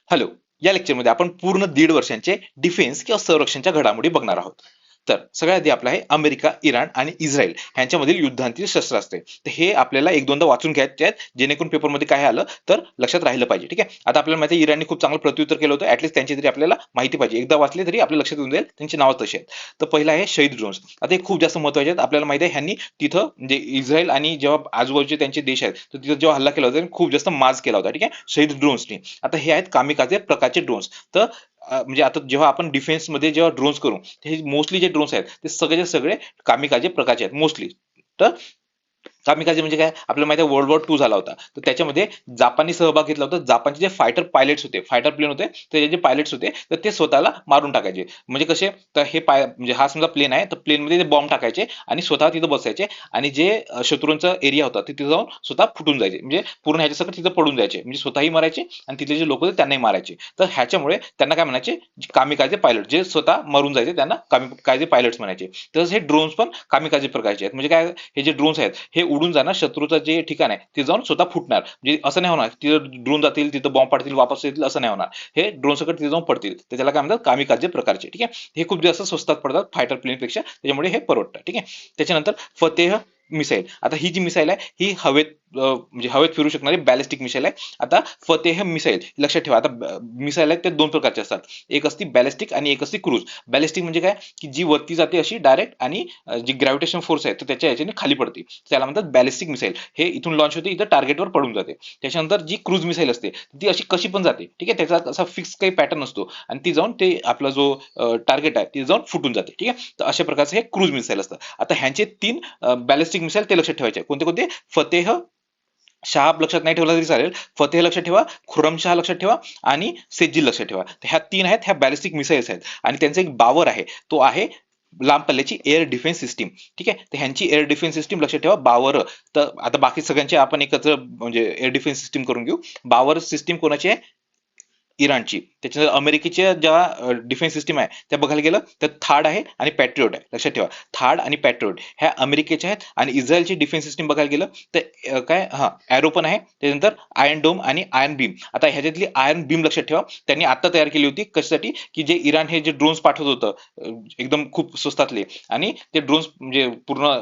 Hello. या लेक्चरमध्ये आपण पूर्ण 1.5 वर्षांचे डिफेन्स किंवा संरक्षणच्या घडामोडी बघणार आहोत. तर सगळ्यात आधी आपला आहे अमेरिका, इराण आणि इस्रायल ह्यांच्यामधील युद्धांतील शस्त्रास्त्रे. तर हे आपल्याला एक दोनदा वाचून घ्यायचे आहेत, जेणेकरून पेपरमध्ये काय आलं तर लक्षात राहिलं पाहिजे. ठीक आहे. आता आपल्याला माहिती आहे इराणने खूप चांगलं प्रत्युत्तर केलं होतं. ऍटलीस्ट त्यांची तरी आपल्याला माहिती पाहिजे. एकदा वाचले तरी आपल्या लक्षात येऊन जाईल त्यांची नावं तशी आहेत. तर पहिला आहे शहीद ड्रोन्स. आता हे खूप जास्त महत्वाचे आहेत. आपल्याला माहिती आहे ह्यांनी तिथं म्हणजे इस्रायल आणि जेव्हा आजूबाजूचे त्यांचे देश आहेत तर तिथं जेव्हा हल्ला केला होता त्यांनी खूप जास्त माज केला होता. ठीक आहे. शहीद ड्रोन्सनी. आता हे आहेत कामिकाझे प्रकारचे ड्रोन्स. तर म्हणजे आता जेव्हा आपण डिफेन्स मध्ये जेव्हा ड्रोन्स करू, हे मोस्टली जे ड्रोन्स आहेत ते सगळेचे सगळे कामिकाझे प्रकारचे आहेत मोस्टली. तर कामिकाझे म्हणजे काय, आपल्याला माहिती आहे वर्ल्ड वॉर 2 झाला होता, तर त्याच्यामध्ये जापाननी सहभाग घेतला होता. जापानचे जे फायटर पायलट्स होते, फायटर प्लेन होते, त्याचे जे पायलट्स होते तर ते स्वतःला मारून टाकायचे. म्हणजे कसे, तर हे म्हणजे हा समजा प्लेन आहे तर प्लेन मध्ये ते बॉम्ब टाकायचे आणि स्वतः तिथं बसायचे आणि जे शत्रूंचा एरिया होता तिथे जाऊन स्वतः फुटून जायचे. म्हणजे पूर्ण ह्याच्यासकट तिथं पडून जायचे, म्हणजे स्वतःही मारायचे आणि तिथले जे लोक होते त्यांनाही मारायचे. तर ह्याच्यामुळे त्यांना काय म्हणायचे, कामिकाझे पायलट, जे स्वतः मरून जायचे त्यांना कामिकाझे पायलट्स म्हणायचे. तसंच हे ड्रोन्स पण कामिकाझे प्रकारचे आहेत. म्हणजे काय, हे जे ड्रोन्स आहेत हे उडून जाणार, शत्रूचं जे ठिकाण आहे ते जाऊन स्वतः फुटणार. म्हणजे असं नाही होणार तिथं ड्रोन जातील, तिथं बॉम्ब पाडतील, वापस येतील, असं नाही होणार. हे ड्रोन सकट तिथे जाऊन पडतील, तर त्याला काय म्हणतात, कामिकाझे प्रकारचे. ठीक आहे. हे खूप जास्त स्वस्तात पडतात फायटर प्लेन पेक्षा, त्याच्यामुळे हे परवडतं. ठीक आहे. त्याच्यानंतर फतेह मिसाईल. आता ही जी मिसाईल आहे ही हवेत म्हणजे हवेत फिरू शकणारी बॅलिस्टिक मिसाईल आहे. आता फतेह मिसाईल लक्षात ठेवा. आता मिसाईल आहेत ते दोन प्रकारचे असतात. एक असती बॅलिस्टिक आणि एक असती क्रूज. बॅलिस्टिक म्हणजे काय, की जी वरती जाते अशी डायरेक्ट आणि जी ग्रॅव्हिटेशन फोर्स आहे तर त्याच्या याच्याने खाली पडते, त्याला म्हणतात बॅलिस्टिक मिसाईल. हे इथून लॉन्च होते, इथं टार्गेटवर पडून जाते. त्याच्यानंतर जी क्रूज मिसाईल असते ती अशी कशी पण जाते. ठीक आहे. त्याचा असा फिक्स काही पॅटर्न असतो आणि ती जाऊन ते आपला जो टार्गेट आहे ती जाऊन फुटून जाते. ठीक आहे. तर अशा प्रकारचे हे क्रूज मिसाईल असतं. आता ह्यांचे 3 बॅलिस्टिक मिसाईल ते लक्षात ठेवायचे. कोणते कोणते, फतेह, शहाब लक्षात नाही ठेवला तरी चालेल, फतेह लक्षात ठेवा, खुरमशाह लक्षात ठेवा आणि सेज्जिल लक्षात ठेवा. तर ह्या 3 आहेत, ह्या बॅलिस्टिक मिसाईल्स आहेत. आणि त्यांचा एक बावर आहे, तो आहे लांब पल्ल्याची एअर डिफेन्स सिस्टीम. ठीक आहे. तर ह्यांची एअर डिफेन्स सिस्टीम लक्षात ठेवा, बावर. तर आता बाकी सगळ्यांचे आपण एकत्र म्हणजे एअर डिफेन्स सिस्टीम करून घेऊ. बावर सिस्टीम कोणाची आहे, इराणची. त्याच्यानंतर अमेरिकेच्या ज्या डिफेन्स सिस्टीम आहे त्या बघायला गेलं तर थार्ड आहे आणि पॅट्रिओट आहे. लक्षात ठेवा, थार्ड आणि पॅट्रिओट ह्या अमेरिकेच्या आहेत. आणि इस्रायलची डिफेन्स सिस्टीम बघायला गेलं तर काय, हा एरो पण आहे. त्याच्यानंतर आयर्न डोम आणि आयर्न बीम. आता ह्याच्यातली आयर्न बीम लक्षात ठेवा, त्यांनी आता तयार केली होती. कशासाठी, की जे इराण हे जे ड्रोन्स पाठवत होतं एकदम खूप स्वस्तातले, आणि ते ड्रोन्स म्हणजे पूर्ण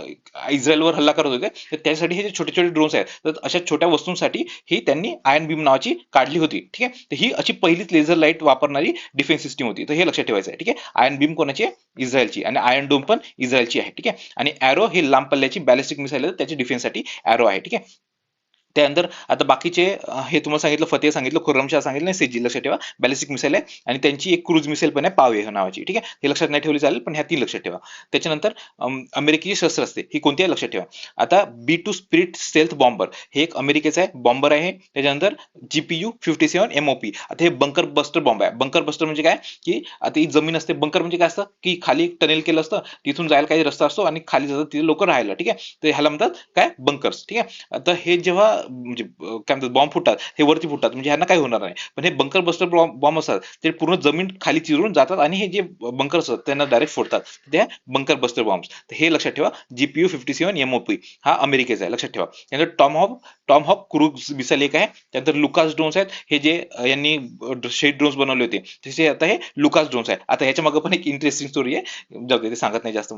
इस्रायलवर हल्ला करत होते, तर त्यासाठी हे जे छोटे छोटे ड्रोन्स आहेत तर अशा छोट्या वस्तूंसाठी ही त्यांनी आयर्न बीम नावाची काढली होती. ठीक आहे. तर ही अशी पहिलीच लेझर लाईट वापरणारी डिफेन्स सिस्टीम होती. तर हे लक्षात ठेवायचं आहे. ठीक आहे. आयर्न बीम कोणाची आहे, इस्रायलची. आणि आयर्न डोम पण इस्रायलची आहे. ठीक आहे. आणि एरो ही लांब पल्ल्याची बॅलिस्टिक मिसाईल आहे, त्याच्या डिफेन्ससाठी एरो आहे. ठीक आहे. त्यानंतर आता बाकीचे हे तुम्हाला सांगितलं, फतेह सांगितलं, खुर्रमशाह सांगितलं आणि सेजी लक्षात ठेवा. बॅलिस्टिक मिसाईल आहे आणि त्यांची एक क्रूज मिसाईल पण आहे, पावेह नावाची. ठीक आहे. हे लक्षात नाही ठेवली चालेल, पण ह्या 3 लक्षात ठेवा. त्याच्यानंतर अमेरिकेची शस्त्र असते ही कोणती आहे लक्षात ठेवा. आता B2 स्पिरिट स्टेल्थ बॉम्बर हे एक अमेरिकेचं आहे, बॉम्बर आहे. त्याच्यानंतर GPU-57 MOP. आता हे बंकर बस्टर बॉम्ब आहे. बंकर बस्टर म्हणजे काय, की आता ही जमीन असते, बंकर म्हणजे काय असतं, की खाली एक टनेल केलं असतं, तिथून जायला काही रस्ता असतो आणि खाली जातात तिथे लोक राहायला. ठीक आहे. तर ह्याला म्हणतात काय, बंकर्स. ठीक आहे. आता हे जेव्हा म्हणजे काय म्हणतात बॉम्ब फुटतात, हे वरती फुटतात, म्हणजे ह्यांना काही होणार नाही. पण हे बंकर बस्टर बॉम्ब असतात ते पूर्ण जमीन खाली चिरून जातात आणि हे जे बंकर असतात त्यांना डायरेक्ट फोडतात. त्या बंकर बस्टर बॉम्ब्स. हे लक्षात ठेवा. GPU-57 MOP हा अमेरिकेचा आहे, लक्षात ठेवा. त्यानंतर टॉमहॉक क्रूज मिसाईल एक आहे. त्यानंतर लुकास ड्रोन्स आहेत, हे जे यांनी शेड ड्रोन्स बनवले होते तसे आता हे लुकास ड्रोन्स आहे. आता ह्याच्या मागे पण एक इंटरेस्टिंग स्टोरी आहे, जाऊ दे, ते सांगत नाही जास्त,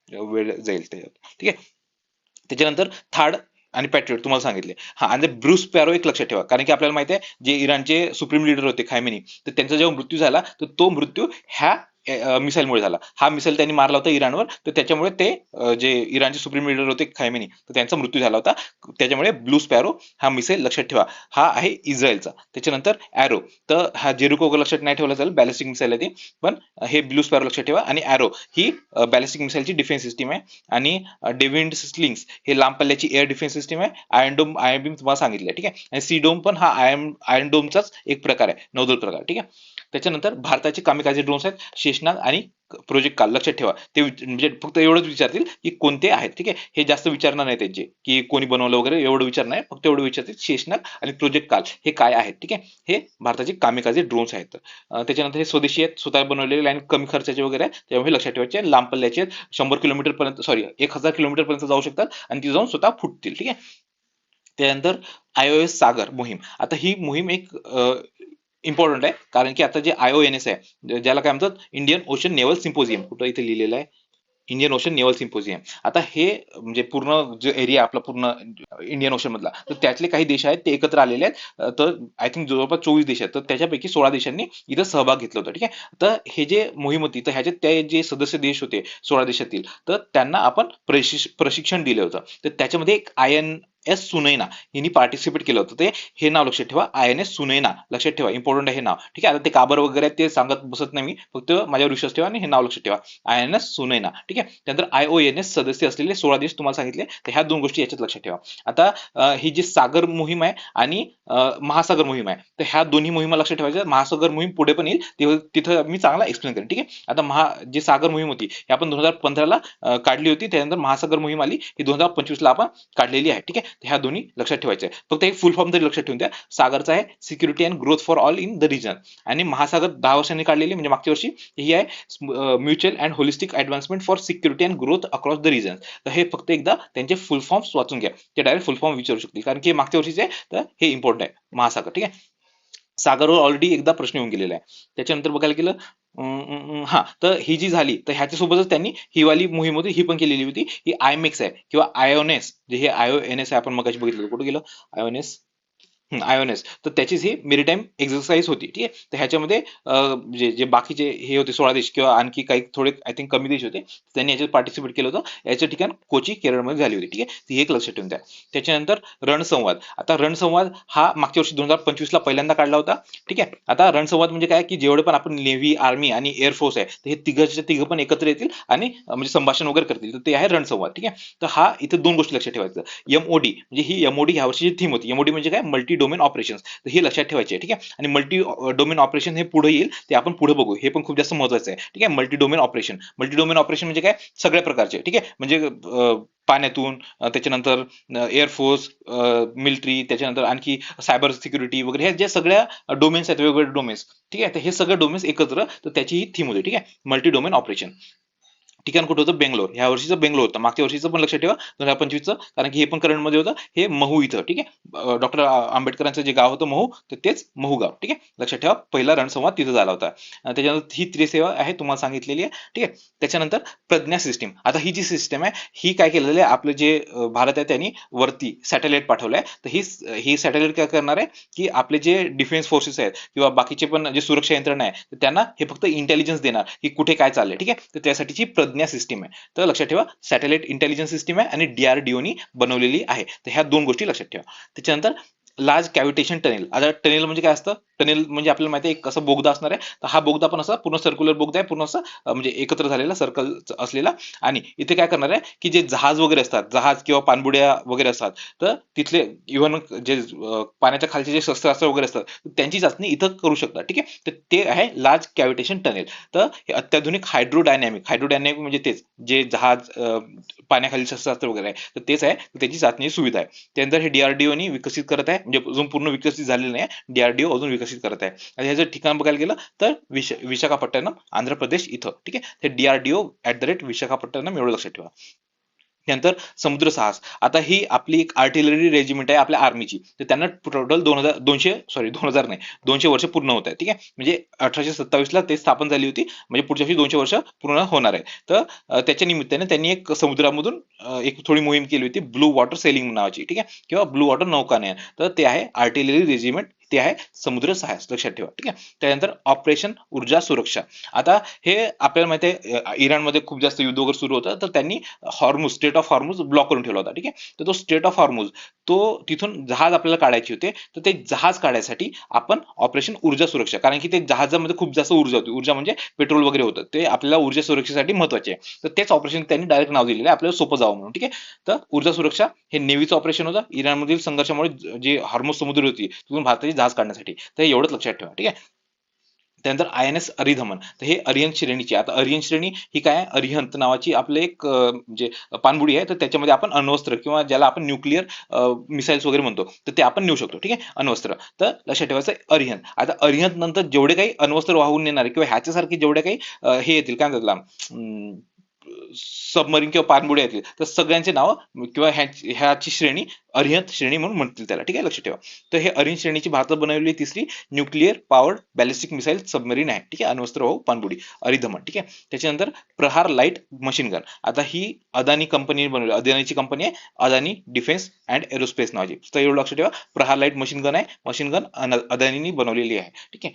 वेळ जाईल त्याच्यात. ठीक आहे. त्याच्यानंतर थार्ड आणि पॅट्रियट तुम्हाला सांगितले. हा, आणि ब्रूस पॅरो एक लक्षात ठेवा, कारण की आपल्याला माहिती आहे जे इराणचे सुप्रीम लीडर होते खैमेनी, तर त्यांचा जेव्हा मृत्यू झाला तर तो मृत्यू ह्या मिसाईलमुळे झाला. हा मिसाईल त्यांनी मारला होता इराणवर, तर त्याच्यामुळे ते जे इराणचे सुप्रीम लीडर होते खैमेनी, तर त्यांचा मृत्यू झाला होता. त्याच्यामुळे ब्लू स्पॅरो हा मिसाईल लक्षात ठेवा, हा आहे इस्रायलचा. त्याच्यानंतर एरो, तर हा जेरिको लक्षात नाही ठेवला चालेल, बॅलिस्टिक मिसाईल आहे ती, पण हे ब्लू स्पॅरो लक्षात ठेवा. आणि एरो ही बॅलिस्टिक मिसाईलची डिफेन्स सिस्टीम आहे. आणि डेव्हिड स्लिंग्स हे लांब पल्ल्याची एअर डिफेन्स सिस्टीम आहे. आयर्न बीम तुम्हाला सांगितलं. ठीक आहे. आणि सी डोम पण हा आयर्न डोमचाच एक प्रकार आहे, नौदल प्रकार. ठीक आहे. त्याच्यानंतर भारताचे कामिकाझे ड्रोन्स आहेत, शेषनाग आणि प्रोजेक्ट काल. लक्षात ठेवा, ते म्हणजे फक्त एवढंच विचारतील की कोणते आहेत. ठीक आहे. हे जास्त विचारणार नाही त्यांचे की कोणी बनवलं वगैरे, एवढं विचार नाही, फक्त एवढं विचारतील शेषनाग आणि प्रोजेक्ट काल हे काय आहेत. ठीक आहे. हे भारताचे कामिकाझे ड्रोन्स आहेत. त्याच्यानंतर हे स्वदेशी आहेत, स्वतः बनवलेले आणि कमी खर्चाचे वगैरे आहे, त्यामुळे हे लक्षात ठेवायचे. लांब पल्ल्याचे आहेत, 100 किलोमीटर पर्यंत, सॉरी 1000 किलोमीटर पर्यंत जाऊ शकतात आणि ती जाऊन स्वतः फुटतील. ठीक आहे. त्यानंतर IOS सागर मोहीम. आता ही मोहीम एक इम्पॉर्टंट आहे, कारण की आता जे IONS आहे, ज्याला काय म्हणतात इंडियन ओशन नेव्हल सिम्पोजियम, कुठं इथे लिहिलेलं आहे इंडियन ओशन नेव्हल सिम्पोजियम. आता हे म्हणजे पूर्ण जो एरिया आपला पूर्ण इंडियन ओशन मधला, तर त्यातले काही देश आहेत ते एकत्र आलेले आहेत. तर आय थिंक जवळपास 24 देश आहेत, तर त्याच्यापैकी 16 देशांनी इथं सहभाग घेतला होता. ठीक आहे, तर हे जे मोहीम होती, तर ह्याच्यात ते जे सदस्य देश होते 16 देशातील, तर त्यांना आपण प्रशिक्षण दिलं होतं. तर त्याच्यामध्ये एक INS सुनैना यांनी पार्टिसिपेट केलं होतं. ते हे नाव लक्षात ठेवा, INS सुनैना लक्षात ठेवा, इम्पॉर्टंट आहे हे नाव. ठीक आहे, आता ते काबर वगैरे ते सांगत बसत नाही मी, फक्त माझ्यावर विश्वास ठेवा आणि हे नाव लक्षात ठेवा, INS सुनैना. ठीक आहे, त्यानंतर IONS सदस्य असलेले 16 देश तुम्हाला सांगितले, तर ह्या दोन गोष्टी याच्यात लक्षात ठेवा. आता ही जी सागर मोहीम आहे आणि महासागर मोहीम आहे, तर ह्या दोन्ही मोहिमा लक्षात ठेवायच्या. महासागर मोहीम पुढे पण येईल, तिथं मी चांगला एक्सप्लेन करेन. ठीक आहे, आता जी सागर मोहीम होती ही आपण 2015ला काढली होती, त्यानंतर महासागर मोहीम आली ही 2025ला आपण काढलेली आहे. ठीक आहे, तर ह्या दोन्ही लक्षात ठेवायच्या आहे. फक्त एक फुल फॉर्म तरी लक्षात ठेवून द्या. सागरचा आहे security and growth for all in the region, आणि महासागर 10 वर्षांनी काढलेली म्हणजे मागच्या वर्षी ही आहे mutual and holistic advancement for security and growth across the region. तर हे फक्त एकदा त्यांचे फुल फॉर्म्स वाचून घ्या, ते डायरेक्ट फुल फॉर्म विचारू शकतील, कारण की मागच्या वर्षीचे आहे, तर हे इम्पॉर्टंट आहे महासागर. ठीक आहे, सागरवर ऑलरेडी एकदा प्रश्न येऊन गेलेला आहे. त्याच्यानंतर बघायला गेलं हा, तर ही जी झाली, तर ह्याच्यासोबतच त्यांनी ही वाली मोहीम होती ही पण केलेली होती. ही IMEX आहे किंवा IONS, जे हे IONS आहे आपण मगाशी बघितलं, कुठे गेलं IONS, IONS, तर त्याचीच ही मेरीटाईम एक्सरसाइज होती. ठीक आहे, तर ह्याच्यामध्ये जे जे बाकीचे हे होते 16 देश किंवा आणखी काही थोडे आय थिंक कमी देश होते, त्यांनी याच्यात पार्टिसिपेट केलं होतं. याचं ठिकाण कोची केरळमध्ये झाली होती. ठीक आहे, ती एक लक्षात ठेवून द्या. त्याच्यानंतर रणसंवाद. आता रणसंवाद हा मागच्या वर्षी 2025ला पहिल्यांदा काढला होता. ठीक आहे, आता रणसंवाद म्हणजे काय, की जेवढे पण आपण नेव्ही, आर्मी आणि एअरफोर्स आहे, तर हे तिघं पण एकत्र येतील आणि म्हणजे संभाषण वगैरे करतील, तर ते आहे रणसंवाद. ठीक आहे, तर हा इथे दोन गोष्टी लक्षात ठेवायचं. MOD म्हणजे ही MOD ह्या वर्षीची थीम होती. MOD म्हणजे काय, मल्टी डोमेन ऑपरेशन, तर हे लक्षात ठेवायचे. ठीक आहे, आणि मल्टी डोमेन ऑपरेशन हे पुढे येईल, ते आपण पुढे बघू, हे पण खूप जास्त महत्वाचं आहे. ठीक आहे, मल्टी डोमेन ऑपरेशन, म्हणजे काय, सगळ्या प्रकारचे. ठीक आहे, म्हणजे पाण्यातून, त्याच्यानंतर एअरफोर्स, मिलिटरी, त्याच्यानंतर आणखी सायबर सिक्युरिटी वगैरे, ह्या ज्या सगळ्या डोमेन्स आहेत, वेगवेगळे डोमेन्स. ठीक आहे, तर हे सगळे डोमेन्स एकत्र, तर त्याची ही थीम होती. ठीक आहे, मल्टी डोमेन ऑपरेशन. ठिकाण कुठं होतं, बेंगलोर. ह्या वर्षीचं बेंगलोर होतं, मागच्या वर्षीचं पण लक्षात ठेवा 2025चं, कारण की हे पण करंट मध्ये होतं, हे महू इथं. ठीक आहे, डॉक्टर आंबेडकरांचं जे गाव होतं महू, तर तेच महू गाव. ठीक आहे, लक्षात ठेवा, पहिला रणसंवाद तिथं झाला होता. त्याच्यानंतर ही त्रिसेवा आहे तुम्हाला सांगितलेली आहे. ठीक आहे, त्याच्यानंतर प्रज्ञा सिस्टीम. आता ही जी सिस्टीम आहे, ही काय केलेलं आहे, आपलं जे भारत आहे त्यांनी वरती सॅटेलाइट पाठवलंय. तर ही सॅटेलाइट काय करणार आहे, की आपले जे डिफेन्स फोर्सेस आहेत किंवा बाकीचे पण जे सुरक्षा यंत्रणा आहे, तर त्यांना हे फक्त इंटेलिजन्स देणार की कुठे काय चाललंय. ठीक आहे, तर त्यासाठीची प्रज्ञा सिस्टीम आहे. तर लक्षात ठेवा, सॅटेलाइट इंटेलिजन्स सिस्टीम आहे आणि DRDO बनवलेली आहे. तर ह्या दोन गोष्टी लक्षात ठेवा. त्याच्यानंतर लार्ज कॅव्हिटेशन टनेल. आता टनेल म्हणजे काय असतं, टनेल म्हणजे आपल्याला माहिती आहे एक असं बोगदा असणार आहे. तर हा बोगदा पण असा पूर्ण सर्क्युलर बोगदा आहे, पूर्ण असं म्हणजे एकत्र झालेला सर्कल असलेला. आणि इथे काय करणार आहे, की जे जहाज वगैरे असतात, जहाज किंवा पाणबुड्या वगैरे असतात, तर तिथले इव्हन जे पाण्याच्या खालचे जे शस्त्रास्त्र वगैरे असतात, त्यांची चाचणी इथं करू शकतात. ठीक आहे, तर ते आहे लार्ज कॅव्हिटेशन टनेल. तर हे अत्याधुनिक हायड्रोडायनॅमिक म्हणजे तेच जे जहाज, पाण्याखाली शस्त्रास्त्र वगैरे आहे, तर तेच आहे, त्याची चाचणी सुविधा आहे. त्यानंतर हे DRDO विकसित करत आहे, म्हणजे अजून पूर्ण विकसित झालेलं नाही, DRDO अजून विकसित करत आहे. आणि ह्याचं ठिकाण बघायला गेलं तर विशाखापट्टणम, आंध्र प्रदेश इथं. ठीक आहे, ते DRDO@विशाखापट्टणम एवढं लक्षात ठेवा. त्यानंतर समुद्र साहस. आता ही आपली एक आर्टिलरी रेजिमेंट आहे आपल्या आर्मीची, तर त्यांना टोटल 2000 नाही, 200 वर्ष पूर्ण होत आहे. ठीक आहे, म्हणजे 1827ला ते स्थापन झाली होती, म्हणजे पुढच्या वर्षी 200 वर्ष पूर्ण होणार आहे. तर त्याच्या निमित्ताने त्यांनी एक समुद्रामधून एक थोडी मोहीम केली होती, ब्लू वॉटर सेलिंग नावाची. ठीक आहे, किंवा ब्लू वॉटर नौकानयन. तर ते आहे आर्टिलरी रेजिमेंट, ते आहे समुद्र साहस, लक्षात ठेवा. ठीक आहे, त्यानंतर ऑपरेशन ऊर्जा सुरक्षा. आता हे आपल्याला माहिती आहे, इराणमध्ये खूप जास्त युद्ध वगैरे सुरू होतं, तर त्यांनी स्टेट ऑफ हॉर्मुज ब्लॉक करून ठेवला होता. ठीक आहे, तर तो स्टेट ऑफ हॉर्मुज, तो तिथून जहाज आपल्याला काढायचे होते, तर ते जहाज काढायसाठी आपण ऑपरेशन ऊर्जा सुरक्षा, कारण की ते जहाजामध्ये खूप जास्त ऊर्जा होती, ऊर्जा म्हणजे पेट्रोल वगैरे होतं, ते आपल्याला ऊर्जा सुरक्षेसाठी महत्वाचे आहे. तर तेच ऑपरेशन त्यांनी डायरेक्ट नाव दिलेलं आहे, आपल्याला सोपं जावं म्हणून. ठीक आहे, तर ऊर्जा सुरक्षा हे नेव्हीचं ऑपरेशन होतं, इराणमधील संघर्षामुळे जे हॉर्मुज समुद्र होती तिथून भारताची जहाज काढण्यासाठी. तर एवढंच लक्षात ठेवा. ठीक आहे, त्यानंतर INS अरिधमन. तर हे अरिहंत श्रेणीची. आता अरिहंत श्रेणी ही काय, अरिहंत नावाची आपले एक म्हणजे पाणबुडी आहे, तर त्याच्यामध्ये आपण अण्वस्त्र किंवा ज्याला आपण न्यूक्लिअर मिसाईल्स वगैरे म्हणतो, तर ते आपण नेऊ शकतो. ठीक आहे, अण्वस्त्र. तर लक्षात ठेवायचं अरिहंत. आता अरिहंत नंतर जेवढे काही अण्वस्त्र वाहून नेणारे किंवा ह्याच्यासारखे जेवढे काही हे येतील, काय म्हणतात त्याला, सबमरीन किंवा पाणबुड्या येतील तर सगळ्यांचे नाव किंवा ह्याची श्रेणी अरिहंत श्रेणी म्हणून म्हणतील त्याला, ठीक आहे, लक्षात ठेवा. तर हे अरिहंत श्रेणीची भारतात बनवलेली तिसरी nuclear powered ballistic missile submarine आहे, ठीक आहे, अण्वस्त्र वाहू पाणबुडी अरिधमन, ठीक आहे. त्याच्यानंतर प्रहार लाईट मशीन गन, आता ही अदानी कंपनी बनवली, अदानीची कंपनी आहे, अदानी डिफेन्स अँड एरोस्पेस नावाची. तर एवढं लक्षात ठेवा, प्रहार लाईट मशीन गन आहे, मशीन गन अदानीनी बनवलेली आहे, ठीक आहे.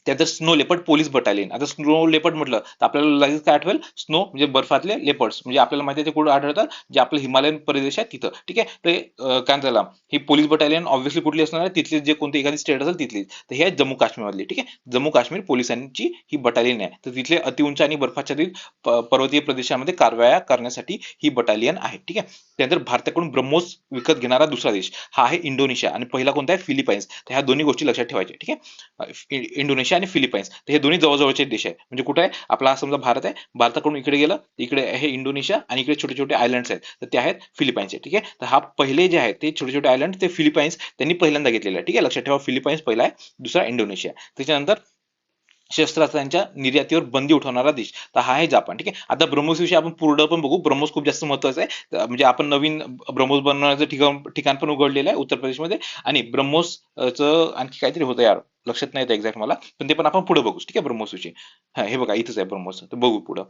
त्यानंतर स्नो लेपर्ड पोलीस बटालियन. आता स्नो लेपर्ड म्हटलं तर आपल्याला लगेच काय आठवेल, स्नो म्हणजे बर्फातले लेपर्ड्स, म्हणजे आपल्याला माहिती आहे ते कुठे आढळतात, जे आपलं हिमालयन प्रदेश आहे तिथं, ठीक आहे. ते काय त्याला ही पोलीस बटालियन ऑब्व्हियसली कुठली असणार आहे, तिथली जे कोणती एखादी स्टेट असेल तिथलीच. तर हे आहे जम्मू काश्मीर मधली, ठीक आहे, जम्मू काश्मीर पोलिसांची ही बटालियन आहे. तर तिथले अतिउंच आणि बर्फाच्छादित पर्वतीय प्रदेशामध्ये कारवाया करण्यासाठी ही बटालियन आहे, ठीक आहे. त्यानंतर भारताकडून ब्रह्मोस विकत घेणारा दुसरा देश हा आहे इंडोनेशिया, आणि पहिला कोणता आहे, फिलिपाईन्स. तर ह्या दोन्ही गोष्टी लक्षात ठेवायच्या, ठीक आहे. इंडोनेशिया आणि फिलिपाईन्स, तर हे दोन्ही जवळजवळचे देश आहे. म्हणजे कुठे आहे आपला हा समजा भारत आहे, भारताकडून इकडे गेलं, इकडे आहे इंडोनेशिया, आणि इकडे छोटे छोटे आयलंड्स आहेत, तर ते आहेत फिलिपाईन्स, ठीक आहे. तर हा पहिले जे आहेत ते छोटे छोटे आयलंड ते फिलिपाईन्स त्यांनी पहिल्यांदा घेतलेले आहे, ठीक आहे, लक्षात ठेवा. फिलिपाईन्स पहिला आहे, दुसरा इंडोनेशिया. त्याच्यानंतर शस्त्रास्त्रांच्या निर्यातीवर बंदी उठवणारा देश तर हा आहे जपान, ठीक आहे. आता ब्रह्मोस विषयी आपण पूर्ण पण बघू. ब्रह्मोस खूप जास्त महत्वाचं आहे, म्हणजे आपण नवीन ब्रह्मोस बनवण्याचं ठिकाण पण उघडलेलं आहे उत्तर प्रदेशमध्ये, आणि ब्रह्मोस च आणखी काहीतरी होतं यार, लक्षात नाही येतं एक्झॅक्ट मला, पण ते पण आपण पुढे बघू, ठीक आहे. ब्रह्मोस विषयी हा हे बघा इथंच आहे ब्रह्मोस, तर बघू पुढं.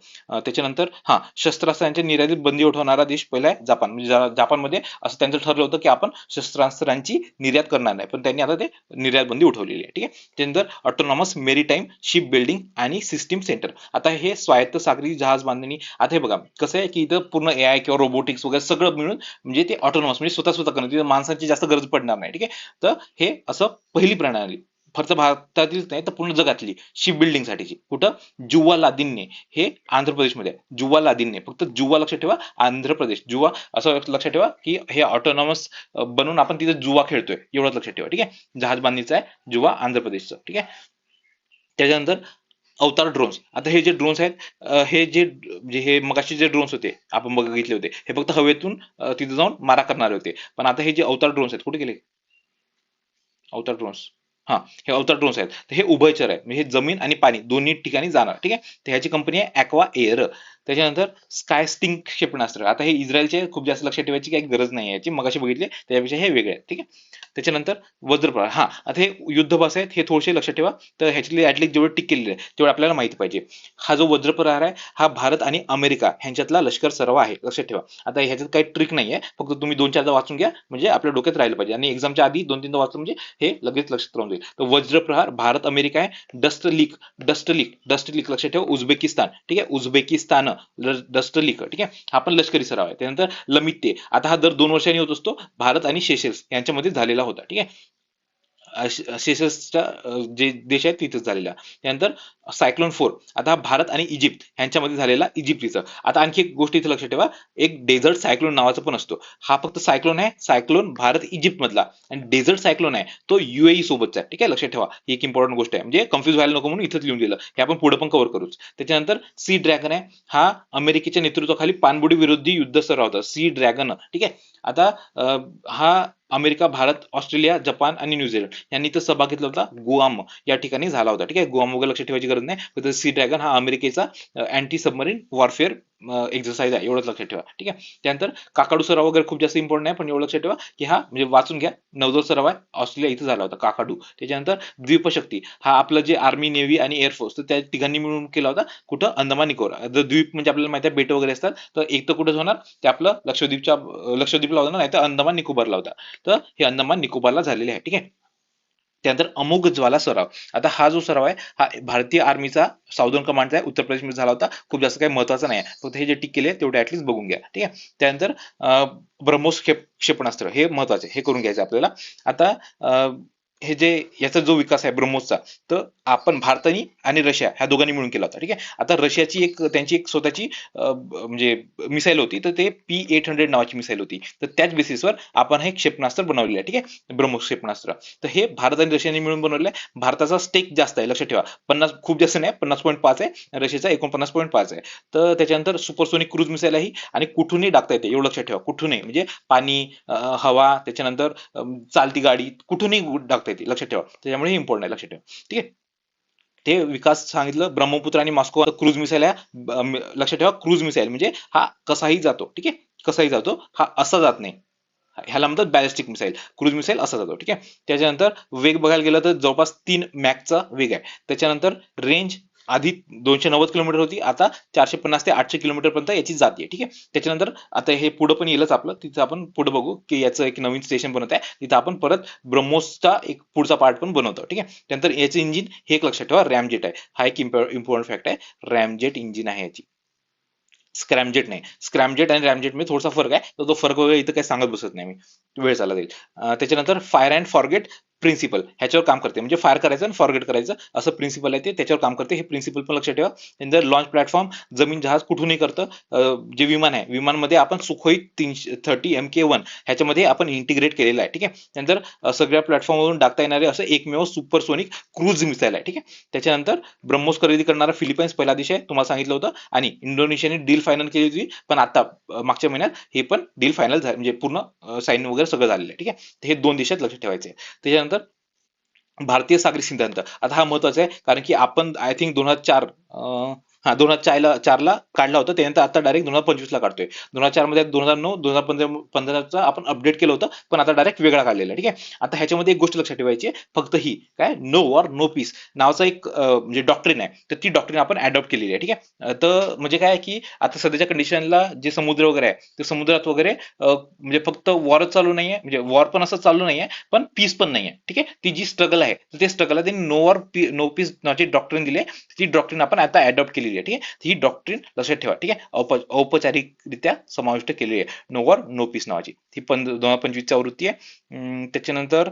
त्याच्यानंतर हा शस्त्रास्त्रांच्या निर्यातीत बंदी उठवणारा देश पहिला आहे जपान. म्हणजे जपानमध्ये असं त्यांचं ठरलं होतं की आपण शस्त्रास्त्रांची निर्यात करणार नाही, पण त्यांनी आता ते निर्यात बंदी उठवलेली आहे, ठीक आहे. त्यानंतर ऑटोनॉमस मेरीटाईम शिप बिल्डिंग आणि सिस्टीम सेंटर. आता हे स्वायत्त सागरी जहाज बांधणी. आता हे बघा कसं आहे की इथं पूर्ण AI किंवा रोबोटिक्स वगैरे सगळं मिळून म्हणजे ते ऑटोनॉमस म्हणजे स्वतः करणं, तिथं माणसांची जास्त गरज पडणार नाही, ठीक आहे. तर हे असं पहिली प्रणाली फक्त भारतातीलच नाही तर पूर्ण जगातली शिप बिल्डिंग साठीची. कुठं, जुवा लादिन्य हे आंध्र प्रदेशमध्ये आहे. जुवा लादिन्य, फक्त जुवा लक्षात ठेवा, आंध्र प्रदेश जुवा असं लक्षात ठेवा की हे ऑटोनॉमस बनवून आपण तिथे जुवा खेळतोय एवढंच लक्षात ठेवा, ठीक आहे. जहाज बांधणीचा आहे जुवा आंध्र प्रदेशचं, ठीक आहे. त्याच्यानंतर अवतार ड्रोन्स. आता हे जे ड्रोन्स आहेत हे जे म्हणजे हे मगाशी जे ड्रोन्स होते आपण बघितले होते हे फक्त हवेतून तिथे जाऊन मारा करणारे होते, पण आता हे जे अवतार ड्रोन्स आहेत कुठे गेले अवतार ड्रोन्स, हा हे अवतार ड्रोन्स आहेत. तर हे उभयचर आहे, म्हणजे हे जमीन आणि पाणी दोन्ही ठिकाणी जाणार, ठीक आहे. तर ह्याची कंपनी आहे ॲक्वा एअर. त्याच्यानंतर स्काय स्टिंग क्षेपणास्त्र. आता हे इस्रायलचे खूप जास्त लक्षात ठेवायची काही गरज नाही आहे याची, मगाशी बघितले त्यापेक्षा हे वेगळे आहे, ठीक आहे. त्याच्यानंतर वज्रप्रहार. हा आता हे युद्धभास आहेत, हे थोडेसे लक्षात ठेवा. तर ह्याच्यातले ऍटलीस्ट जेवढे टिक केलेले आहे तेवढे आपल्याला माहिती पाहिजे. हा जो वज्रप्रहार आहे हा भारत आणि अमेरिका ह्यांच्यातला लष्कर सराव आहे, लक्षात ठेवा. आता ह्याच्यात काही ट्रिक नाही आहे, फक्त तुम्ही 2-4दा वाचून घ्या म्हणजे आपल्या डोक्यात राहिलं पाहिजे, आणि एक्झामच्या आधी 2-3दा वाचून म्हणजे हे लगेच लक्षात राहून जाईल. तर वज्रप्रहार भारत अमेरिका आहे. डस्ट लीक लक्षात ठेवा, उझबेकिस्तान, ठीक आहे, उझबेकिस्तान डस्ट लीक, ठीक आहे. हा पण लष्करी सराव आहे. त्यानंतर लमित्ते. आता हा दर 2 वर्षांनी होत असतो, भारत आणि सेशेल्स यांच्यामध्ये झालेला होता, ठीक आहे. सेशल्सच्या जे देश आहेत तिथेच झालेला. त्यानंतर सायक्लोन 4. आता हा भारत आणि इजिप्त यांच्यामध्ये झालेला इजिप्तीचं. आता आणखी एक गोष्ट इथे लक्षात ठेवा, एक डेझर्ट सायक्लोन नावाचा पण असतो. हा फक्त सायक्लोन आहे, सायक्लोन भारत इजिप्त मधला, आणि डेझर्ट सायक्लोन आहे तो UAE सोबतचा आहे, ठीक आहे, लक्षात ठेवा. ही एक इम्पॉर्टंट गोष्ट आहे, म्हणजे कन्फ्युज व्हायला नको म्हणून इथेच लिहून दिलं. हे आपण पुढे पण कव्हर करूच. त्याच्यानंतर सी ड्रॅगन आहे. हा अमेरिकेच्या नेतृत्वाखाली पाणबुडी विरोधी युद्ध सराव होता, सी ड्रॅगन, ठीक आहे. आता हा अमेरिका, भारत, ऑस्ट्रेलिया, जपान आणि न्यूझीलंड यांनी तर सहभाग घेतला होता गुआम या ठिकाणी झाला होता, ठीक आहे. गुआम वगैरे लक्षात ठेवायची गरज नाही, फक्त सी ड्रॅगन हा अमेरिकेचा अँटी सबमरीन वॉरफेअर एक्झरसाइज आहे, एवढंच लक्षात ठेवा, ठीक आहे. त्यानंतर काकाडू सराव वगैरे खूप जास्त इम्पॉर्टंट नाही, पण एवढं लक्षात ठेवा की हा म्हणजे वाचून घ्या, नौदल सराव आहे, ऑस्ट्रेलिया इथे झाला होता काकाडू. त्याच्यानंतर द्वीपशक्ती. हा आपलं जे आर्मी, नेव्ही आणि एअरफोर्स तर त्या तिघांनी मिळून केला होता, कुठं, अंदमान निकोबार. द्वीप म्हणजे आपल्याला माहिती आहे बेट वगैरे असतात, तर एक तर कुठं होणार ते आपलं लक्षद्वीपला होता, नाही तर अंदमान निकोबारला होता. तर हे अंदमान निकोबारला झालेले आहे, ठीक आहे. त्यानंतर अमोघ ज्वाला सराव. आता हा जो सराव आहे हा भारतीय आर्मीचा साऊदर्न कमांडचा आहे, उत्तर प्रदेशमध्ये झाला होता. खूप जास्त काही महत्वाचं नाही आहे, फक्त हे जे टिक केले तेवढे ऍटलीस्ट बघून घ्या, ठीक आहे. त्यानंतर ब्रह्मोस क्षेपणास्त्र हे महत्वाचे, हे करून घ्यायचं आपल्याला. आता हे जे याचा जो विकास आहे ब्रह्मोसचा, तर आपण भारताने आणि रशिया ह्या दोघांनी मिळून केला होता, ठीक आहे. आता रशियाची त्यांची एक स्वतःची म्हणजे मिसाईल होती, तर ते P-800 नावाची मिसाईल होती, तर त्याच बेसिसवर आपण हे क्षेपणास्त्र बनवलेलं आहे, ठीक आहे, ब्रह्मोस क्षेपणास्त्र. तर हे भारत आणि रशियाने मिळून बनवलेलं आहे. भारताचा स्टेक जास्त आहे, लक्षात ठेवा, 50 खूप जास्त नाही, 50.5 आहे, रशियाचा 49.5 आहे. तर त्याच्यानंतर सुपरसोनिक क्रूज मिसाईल आहे, आणि कुठूनही डागता येते, एवढं लक्षात ठेवा, कुठूनही म्हणजे पाणी, हवा, त्याच्यानंतर चालती गाडी, कुठूनही डागता येते, लक्षात ठेवा. त्याच्यामुळे हे इम्पॉर्टंट आहे, लक्षात ठेवा, ठीक आहे. ते विकास सांगितलं. ब्रह्मपुत्र आणि मॉस्को क्रूज मिसाईल आहे. लक्षात ठेवा, क्रूज मिसाईल म्हणजे हा कसाही जातो. ठीक आहे, कसाही जातो, हा असा जात नाही. ह्याला म्हणतात बॅलिस्टिक मिसाईल. क्रूज मिसाईल असा जातो. ठीक आहे. त्याच्यानंतर वेग बघायला गेलं तर जवळपास 3 मॅकचा वेग आहे. त्याच्यानंतर रेंज आधी 290 किलोमीटर होती, आता 450 ते 800 किलोमीटर पर्यंत याची जाते. ठीक आहे. त्याच्यानंतर आता हे पुढे पण येईलच आपलं, तिथं आपण पुढे बघू की याचं एक नवीन स्टेशन बनत आहे, तिथं आपण परत ब्रह्मोसचा एक पुढचा पार्ट पण बनवतो. ठीक आहे. त्यानंतर याचं इंजिन हे एक लक्षात ठेवा, रॅमजेट आहे. हा एक इम्पॉर्टंट फॅक्ट आहे, रॅमजेट इंजिन आहे याची, स्क्रॅमजेट नाही. स्क्रॅमजेट आणि रॅमजेट मध्ये थोडासा फरक आहे, तर तो फरक वगैरे इथं काही सांगत बसत नाही मी, वेळ चालला जाईल. त्याच्यानंतर फायर अँड फॉरगेट प्रिन्सिपल ह्याच्यावर काम करते, म्हणजे फायर करायचं आणि फॉरगेट करायचं असं प्रिन्सिपल आहे, ते त्याच्यावर काम करते. हे प्रिन्सिपल पण लक्षात ठेवा. त्यानंतर लॉन्च प्लॅटफॉर्म, जमीन जहाज कुठूनही करतं. जे विमान आहे, विमानमध्ये आपण सुखोई 330 MK1 ह्याच्यामध्ये आपण इंटिग्रेट केलेलं आहे. ठीक आहे. त्यानंतर सगळ्या प्लॅटफॉर्मवरून टाकता येणारे असं एकमेव सुपरसोनिक क्रूज मिसाईल आहे. ठीक आहे. त्याच्यानंतर ब्रह्मोस खरेदी करणारा फिलिपाईन्स पहिला देश आहे, तुम्हाला सांगितलं होतं. आणि इंडोनेशियाने डील फायनल केली होती, पण आता मागच्या महिन्यात हे पण डील फायनल झालं, म्हणजे पूर्ण साईन वगैरे सगळं झालेलं आहे. ठीक आहे. तर हे 2 देशात लक्षात ठेवायचे आहे. त्याच्यानंतर भारतीय सागरी सिद्धांत, आता हा महत्वाचा आहे, कारण की आपण आय थिंक 2004 2004ला काढला होता, त्यानंतर आता डायरेक्ट 2025 ला काढतोय. 2004 मध्ये 2009 2015चा आपण अपडेट केलं होतं, पण आता डायरेक्ट वेगळा काढलेला आहे. ठीक आहे. आता ह्याच्यामध्ये एक गोष्ट लक्षात ठेवायची आहे, फक्त ही काय, नो वॉर नो पीस नावाचा एक म्हणजे डॉक्ट्रिन आहे, तर ती डॉक्ट्रिन आपण अडॉप्ट केलेली आहे. ठीक आहे. तर म्हणजे काय आहे की आता सध्याच्या कंडिशनला जे समुद्र वगैरे आहे, ते समुद्रात वगैरे म्हणजे फक्त वॉरच चालू नाहीये, म्हणजे वॉर पण असं चालू नाहीये, पण पीस पण नाहीये. ठीक आहे. ती जी स्ट्रगल आहे, तर ते स्ट्रगल आहे, त्यांनी नो वॉर नो पीस नावाची डॉक्ट्रिन दिली आहे. ती डॉक्ट्रिन आपण आता अडॉप्ट केलेली आहे. ठीक आहे. ही डॉक्ट्रिन लक्षात ठेवा. ठीक आहे. औपचारिकरित्या समाविष्ट केलेली आहे, नो वॉर नो पीस नावाची. ही 2025 ची आवृत्ती आहे. त्याच्यानंतर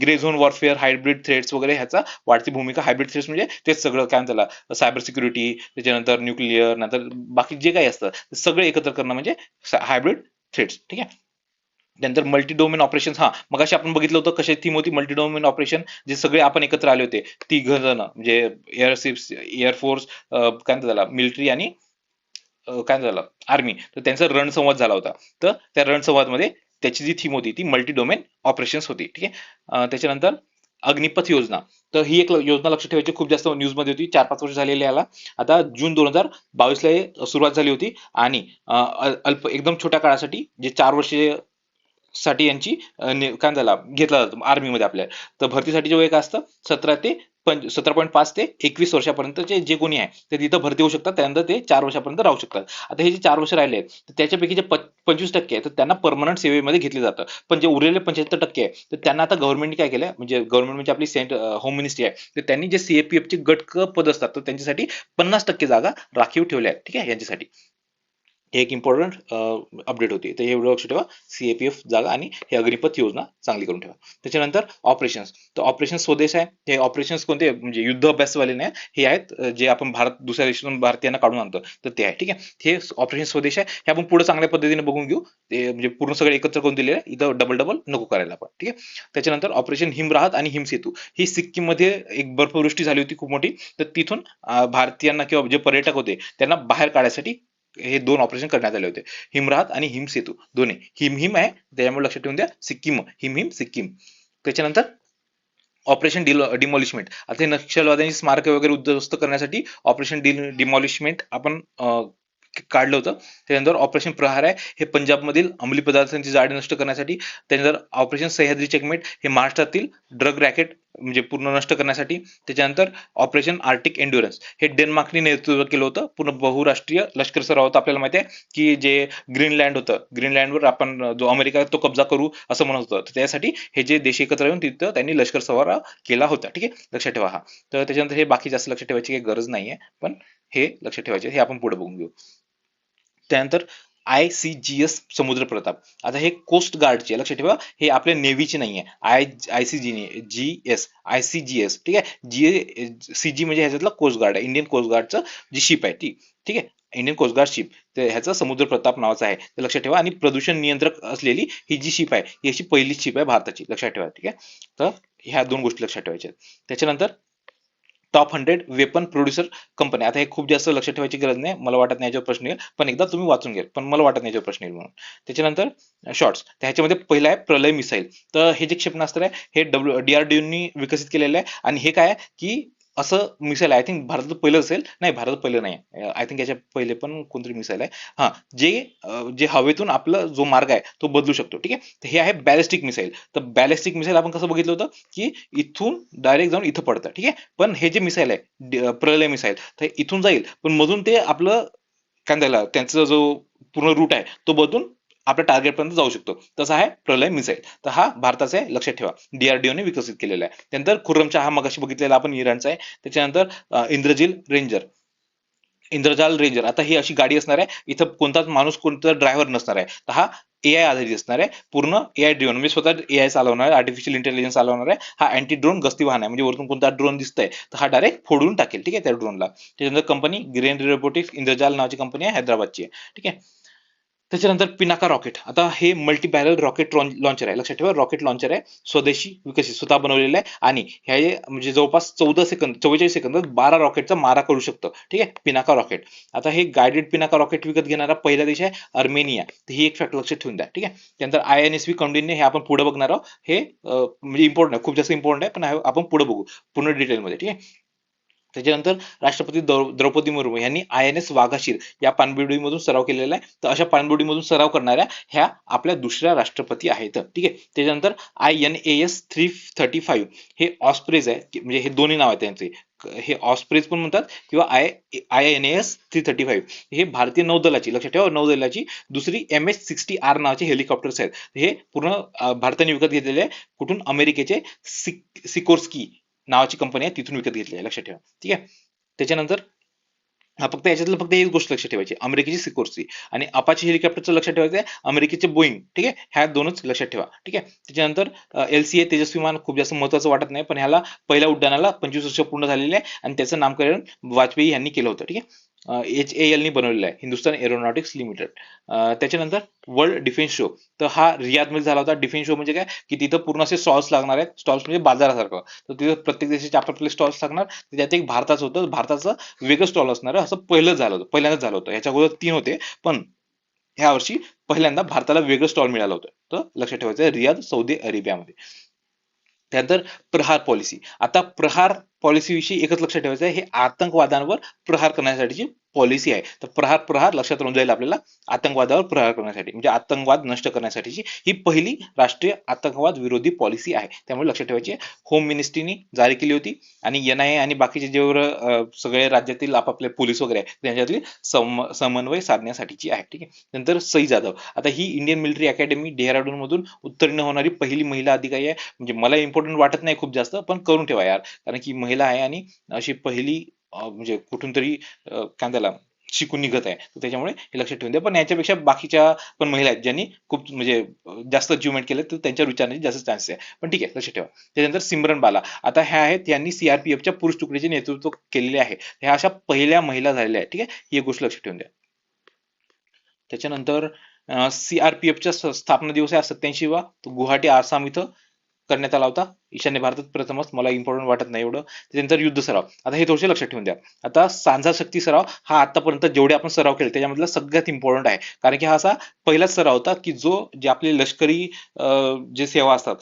grey zone warfare, hybrid threats वगैरे ह्याचा वाढती भूमिका. हायब्रिड थ्रेट्स म्हणजे तेच सगळं काय म्हणतात, सायबर सिक्युरिटी, त्याच्यानंतर न्यूक्लिअर, नंतर बाकी जे काही असतं सगळे एकत्र करणं म्हणजे हायब्रिड थ्रेट्स. ठीक आहे. त्यानंतर मल्टी डोमेन ऑपरेशन, हा मग अशी आपण बघितलं होतं कशी थीम होती, मल्टी डोमेन ऑपरेशन, जे सगळे आपण एकत्र आले होते 3 जण, म्हणजे एअरशिप्स, एअरफोर्स, काय म्हणतात त्याला, मिलिटरी आणि काय झालं, आर्मी, तर त्यांचा रणसंवाद झाला होता. तर त्या रणसंवाद मध्ये त्याची जी थीम होती ती मल्टी डोमेन ऑपरेशन्स होती. ठीक आहे. त्याच्यानंतर अग्निपथ योजना, तर ही एक योजना लक्षात ठेवायची, खूप जास्त न्यूज मध्ये होती, 4-5 वर्ष झालेली याला. आता जून 2022 ला सुरुवात झाली होती, आणि अल्प एकदम छोट्या काळासाठी, जे 4 वर्षे साठी यांची काय झाला घेतला जातो आर्मीमध्ये आपल्या. तर भरतीसाठी जे वय काय असतं, 17.5 ते 21 वर्षापर्यंतचे जे कोणी आहे ते तिथं भरती होऊ शकतात. त्यानंतर ते 4 वर्षापर्यंत राहू शकतात. आता हे जे 4 वर्ष राहिले आहेत, तर त्याच्यापैकी जे 25% आहे, तर त्यांना परमनंट सेवेमध्ये घेतले जातं. पण जे उरलेले 75% आहे, तर त्यांना आता गव्हर्नमेंटने काय केलंय, म्हणजे गव्हर्नमेंट म्हणजे आपली होम मिनिस्ट्री आहे, तर त्यांनी जे CAPF चे गट पद असतात, तर त्यांच्यासाठी 50% जागा राखीव ठेवल्या आहेत. ठीक आहे, यांच्यासाठी. हे एक इम्पॉर्टंट अपडेट होती. तर हे एवढं लक्ष ठेवा, CAPF जागा आणि हे अग्निपथ योजना चांगली करून ठेवा. त्याच्यानंतर ऑपरेशन्स, तर ऑपरेशन स्वदेश आहे. हे ऑपरेशन्स कोणते, म्हणजे युद्ध अभ्यासवाले नाही, हे आहेत जे आपण दुसऱ्या देशातून भारतीयांना काढून आणतो, तर ते आहे. ठीक आहे. हे ऑपरेशन स्वदेश आहे. हे आपण पुढे चांगल्या पद्धतीने बघून घेऊ, ते म्हणजे पूर्ण सगळे एकत्र करून दिलेले आहे, इथं डबल डबल नको करायला आपण. ठीक आहे. त्याच्यानंतर ऑपरेशन हिमराहत आणि हिमसेतू, ही सिक्कीम मध्ये एक बर्फवृष्टी झाली होती खूप मोठी, तर तिथून भारतीयांना किंवा जे पर्यटक होते त्यांना बाहेर काढण्यासाठी हे 2 ऑपरेशन करण्यात आले होते, हिमराहत आणि हिमसेतू दोन्ही. हिम आहे, त्यामुळे लक्षात ठेवून द्या, सिक्कीम, हिम सिक्कीम. त्याच्यानंतर ऑपरेशन डिमॉलिशमेंट, आता हे नक्षलवाद्यांची स्मारक वगैरे उद्ध्वस्त करण्यासाठी ऑपरेशन डिमॉलिशमेंट आपण काढलं होतं. त्यानंतर ऑपरेशन प्रहार आहे, हे पंजाब मधील अंमली पदार्थांची जाळी नष्ट करण्यासाठी. त्यानंतर ऑपरेशन सह्याद्री चेकमेट, हे महाराष्ट्रातील ड्रग रॅकेट म्हणजे पूर्ण नष्ट करण्यासाठी. त्याच्यानंतर ऑपरेशन आर्टिक एन्ड्युरन्स, हे डेन्मार्कने नेतृत्व केलं होतं, पूर्ण बहुराष्ट्रीय लष्कर सराव होता. आपल्याला माहिती आहे की जे ग्रीनलँड होतं, ग्रीनलँडवर आपण जो अमेरिका तो कब्जा करू असं म्हणत होतं, तर त्यासाठी हे जे देश एकत्र येऊन तिथं त्यांनी लष्कर सराव केला होता. ठीक आहे, लक्षात ठेवा हा. तर त्याच्यानंतर हे बाकी जास्त लक्षात ठेवायची काही गरज नाहीये, पण हे लक्षात ठेवायचे, हे आपण पुढे बघून घेऊ. त्यानंतर ICGS समुद्र प्रताप, आता हे कोस्ट गार्डचे, लक्षात ठेवा, हे आपल्या नेव्हीचे नाहीये. ICGS ICGS. ठीक आहे. CG म्हणजे ह्याच्यातला कोस्ट गार्ड आहे, इंडियन कोस्ट गार्डचं जी शिप आहे ती. ठीक आहे, इंडियन कोस्ट गार्ड शिप, तर ह्याचा समुद्र प्रताप नावाचा आहे, ते लक्षात ठेवा. आणि प्रदूषण नियंत्रक असलेली ही जी शिप आहे, ही अशी पहिलीच शिप आहे भारताची, लक्षात ठेवा. ठीक आहे. तर ह्या 2 गोष्टी लक्षात ठेवायच्या आहेत. त्याच्यानंतर टॉप 100 वेपन प्रोड्युसर कंपनी, आता हे खूप जास्त लक्षात ठेवायची गरज नाही, मला वाटत नाही याच्यावर प्रश्न येईल, पण एकदा तुम्ही वाचून घ्या, पण मला वाटत नाही याच्यावर प्रश्न येईल म्हणून. त्याच्यानंतर शॉर्ट्स, ह्याच्यामध्ये पहिला आहे प्रलय मिसाईल, तर हे जे क्षेपणास्त्र आहे हे DRDO नी विकसित केलेलं आहे. आणि हे काय आहे की असं मिसाईल आय थिंक भारतात पहिलं असेल, नाही भारतात पहिलं नाही, आय थिंक याच्या पहिले पण कोणतरी मिसाईल आहे. हा, जे जे हवेतून आपला जो मार्ग आहे तो बदलू शकतो. ठीक आहे, तर हे आहे बॅलिस्टिक मिसाईल. तर बॅलिस्टिक मिसाईल आपण कसं बघितलं होतं की इथून डायरेक्ट जाऊन इथं पडतं. ठीक आहे, पण हे जे मिसाईल आहे प्रलय मिसाईल, तर इथून जाईल पण मधून ते आपलं काय त्याला त्यांचा जो पूर्ण रूट आहे तो बदलून आपल्या टार्गेट पर्यंत जाऊ शकतो. तसा आहे प्रलय मिसाईल. तर हा भारताचा आहे, लक्षात ठेवा. DRDO ने विकसित केलेला आहे. त्यानंतर खुर्रमचा हा मगाशी बघितलेला आपण इराणचा आहे. त्याच्यानंतर इंद्रजाल रेंजर. आता ही अशी गाडी असणार आहे, इथं कोणताच माणूस कोणता ड्रायव्हर नसणार आहे. तर हा AI आधारित असणार आहे, पूर्ण AI ड्रिव्हन, म्हणजे स्वतः AI चालवणार आहे, आर्टिफिशियल इंटेलिजन्स चालवणार आहे. हा अँटी ड्रोन गस्ती वाहन आहे, म्हणजे वरतून कोणता ड्रोन दिसतंय तर हा डायरेक्ट फोडून टाकेल. ठीक आहे, त्या ड्रोनला. त्याच्यानंतर कंपनी ग्रेन रोबोटिक्स इंद्रजाल नावाची कंपनी आहे, हैदराबादची आहे. ठीक आहे, त्याच्यानंतर पिनाका रॉकेट. आता हे मल्टी बॅरल रॉकेट लॉन्चर आहे, लक्षात ठेवा. रॉकेट लॉन्चर आहे, स्वदेशी विकसित स्वतः बनवलेलं आहे, आणि हे म्हणजे जवळपास 14 सेकंद 44 सेकंदात 12 रॉकेटचा मारा करू शकतं. ठीक आहे, पिनाका रॉकेट. आता हे गायडेड पिनाका रॉकेट विकत घेणारा पहिला देश आहे अर्मेनिया. तर ही एक फॅक्ट लक्षात ठेवून द्या. ठीक आहे, त्यानंतर INSV कौंडिन्य, हे आपण पुढे बघणार आहोत. हे म्हणजे इम्पॉर्टंट आहे, खूप जास्त इम्पॉर्टंट आहे, पण आपण पुढे बघू पूर्ण डिटेलमध्ये. ठीक आहे, त्याच्यानंतर राष्ट्रपती द्रौपदी मुर्मू यांनी INS वाघाशीर या पाणबुडीमधून सराव केलेला आहे. तर अशा पाणबुडीमधून सराव करणाऱ्या ह्या आपल्या दुसऱ्या राष्ट्रपती आहेत. ठीक आहे, त्याच्यानंतर INAS-335 हे ऑस्प्रेज आहे, म्हणजे हे दोन्ही नाव आहेत त्यांचे. हे ऑस्प्रेज पण म्हणतात किंवा INAS-335 हे भारतीय नौदलाची, लक्षात ठेवा, नौदलाची दुसरी MS-60R नावाचे हेलिकॉप्टर्स आहेत. हे पूर्ण भारताने विकत घेतलेले आहे. कुठून? अमेरिकेचे सिकोर्स्की नावाची कंपनी आहे, तिथून विकत घेतली आहे, लक्षात ठेवा. ठीक आहे, त्याच्यानंतर फक्त याच्यातलं फक्त एक गोष्ट लक्षात ठेवायची, अमेरिकेची सिकोर्सी आणि अपाचे हेलिकॉप्टरचं लक्षात ठेवायचं आहे, अमेरिकेचे बोईंग. ठीक आहे, ह्या दोनच लक्षात ठेवा. ठीक आहे, त्याच्यानंतर LCA तेजस्वी विमान खूप जास्त महत्वाचं वाटत नाही, पण ह्याला पहिल्या उड्डाणाला 25 वर्ष पूर्ण झालेले आहे, आणि त्याचं नामकरण वाजपेयी यांनी केलं होतं. ठीक आहे, HAL नी बनवलेलं आहे, हिंदुस्तान एरोनॉटिक्स लिमिटेड. त्याच्यानंतर वर्ल्ड डिफेन्स शो, तर हा रियादमध्ये झाला होता. डिफेन्स शो म्हणजे काय, की तिथं पूर्ण असे स्टॉल्स लागणार आहेत, स्टॉल्स म्हणजे बाजारासारखं. तर तिथं प्रत्येक देशाचे आपापले स्टॉल्स लागणार. त्यात एक भारताचं होतं, भारताचं वेगळं स्टॉल असणार, असं पहिलंच झालं होतं, पहिल्यांदाच झालं होतं. ह्याच्या अगोदर 3 होते, पण ह्या वर्षी पहिल्यांदा भारताला वेगळं स्टॉल मिळालं होतं. तर लक्षात ठेवायचं, रियाद, सौदी अरेबियामध्ये. त्यानंतर प्रहार पॉलिसी. आता प्रहार पॉलिसी विषयी एकच लक्षात ठेवायचं आहे, हे आतंकवादावर प्रहार करण्यासाठीची पॉलिसी आहे. तर प्रहार प्रहार लक्षात राहून जाईल आपल्याला, आतंकवादावर प्रहार करण्यासाठी, म्हणजे आतंकवाद नष्ट करण्यासाठीची ही पहिली राष्ट्रीय आतंकवाद विरोधी पॉलिसी आहे. त्यामुळे लक्षात ठेवायची आहे. होम मिनिस्ट्रीनी जारी केली होती, आणि NIA आणि बाकीचे जेवढे सगळे राज्यातील आपापले पोलीस वगैरे आहे त्यांच्यातली समन्वय साधण्यासाठीची आहे. ठीक आहे, नंतर सई जाधव. आता ही इंडियन मिलिटरी अकॅडमी डेहराडून मधून उत्तीर्ण होणारी पहिली महिला अधिकारी आहे. म्हणजे मला इम्पॉर्टंट वाटत नाही खूप जास्त, पण करून ठेवा यार, कारण की महिला आहे आणि अशी पहिली म्हणजे कुठून तरी काय त्याला शिकून निघत आहे. तर त्याच्यामुळे हे लक्षात ठेवून द्या. पण याच्यापेक्षा बाकीच्या पण महिला आहेत ज्यांनी खूप म्हणजे जास्त अचिव्हमेंट केले, तर त्यांच्यावर विचारण्याचे जास्त चान्सेस आहे. पण ठीक आहे, लक्षात ठेवा. त्याच्यानंतर सिमरन बाला. आता ह्या आहेत, यांनी CRPFच्या पुरुष तुकडीचे नेतृत्व केलेले आहे. ह्या अशा पहिल्या महिला झालेल्या आहेत. ठीक आहे, ही एक गोष्ट लक्षात ठेवून द्या. त्याच्यानंतर CRPFच्या स्थापना दिवस आहे 87वा, तो गुवाहाटी आसाम इथं करण्यात आला होता. ईशान्य भारतात प्रथमच, मला इम्पॉर्टंट वाटत नाही एवढं. त्याच्यानंतर युद्ध सराव. आता हे थोडेसे लक्षात ठेवून द्या. आता सांझा शक्ती सराव हा आतापर्यंत जेवढे आपण सराव केले त्याच्यामधला सगळ्यात इम्पॉर्टंट आहे, कारण की हा असा पहिलाच सराव होता की जो जे आपले लष्करी जे सेवा असतात,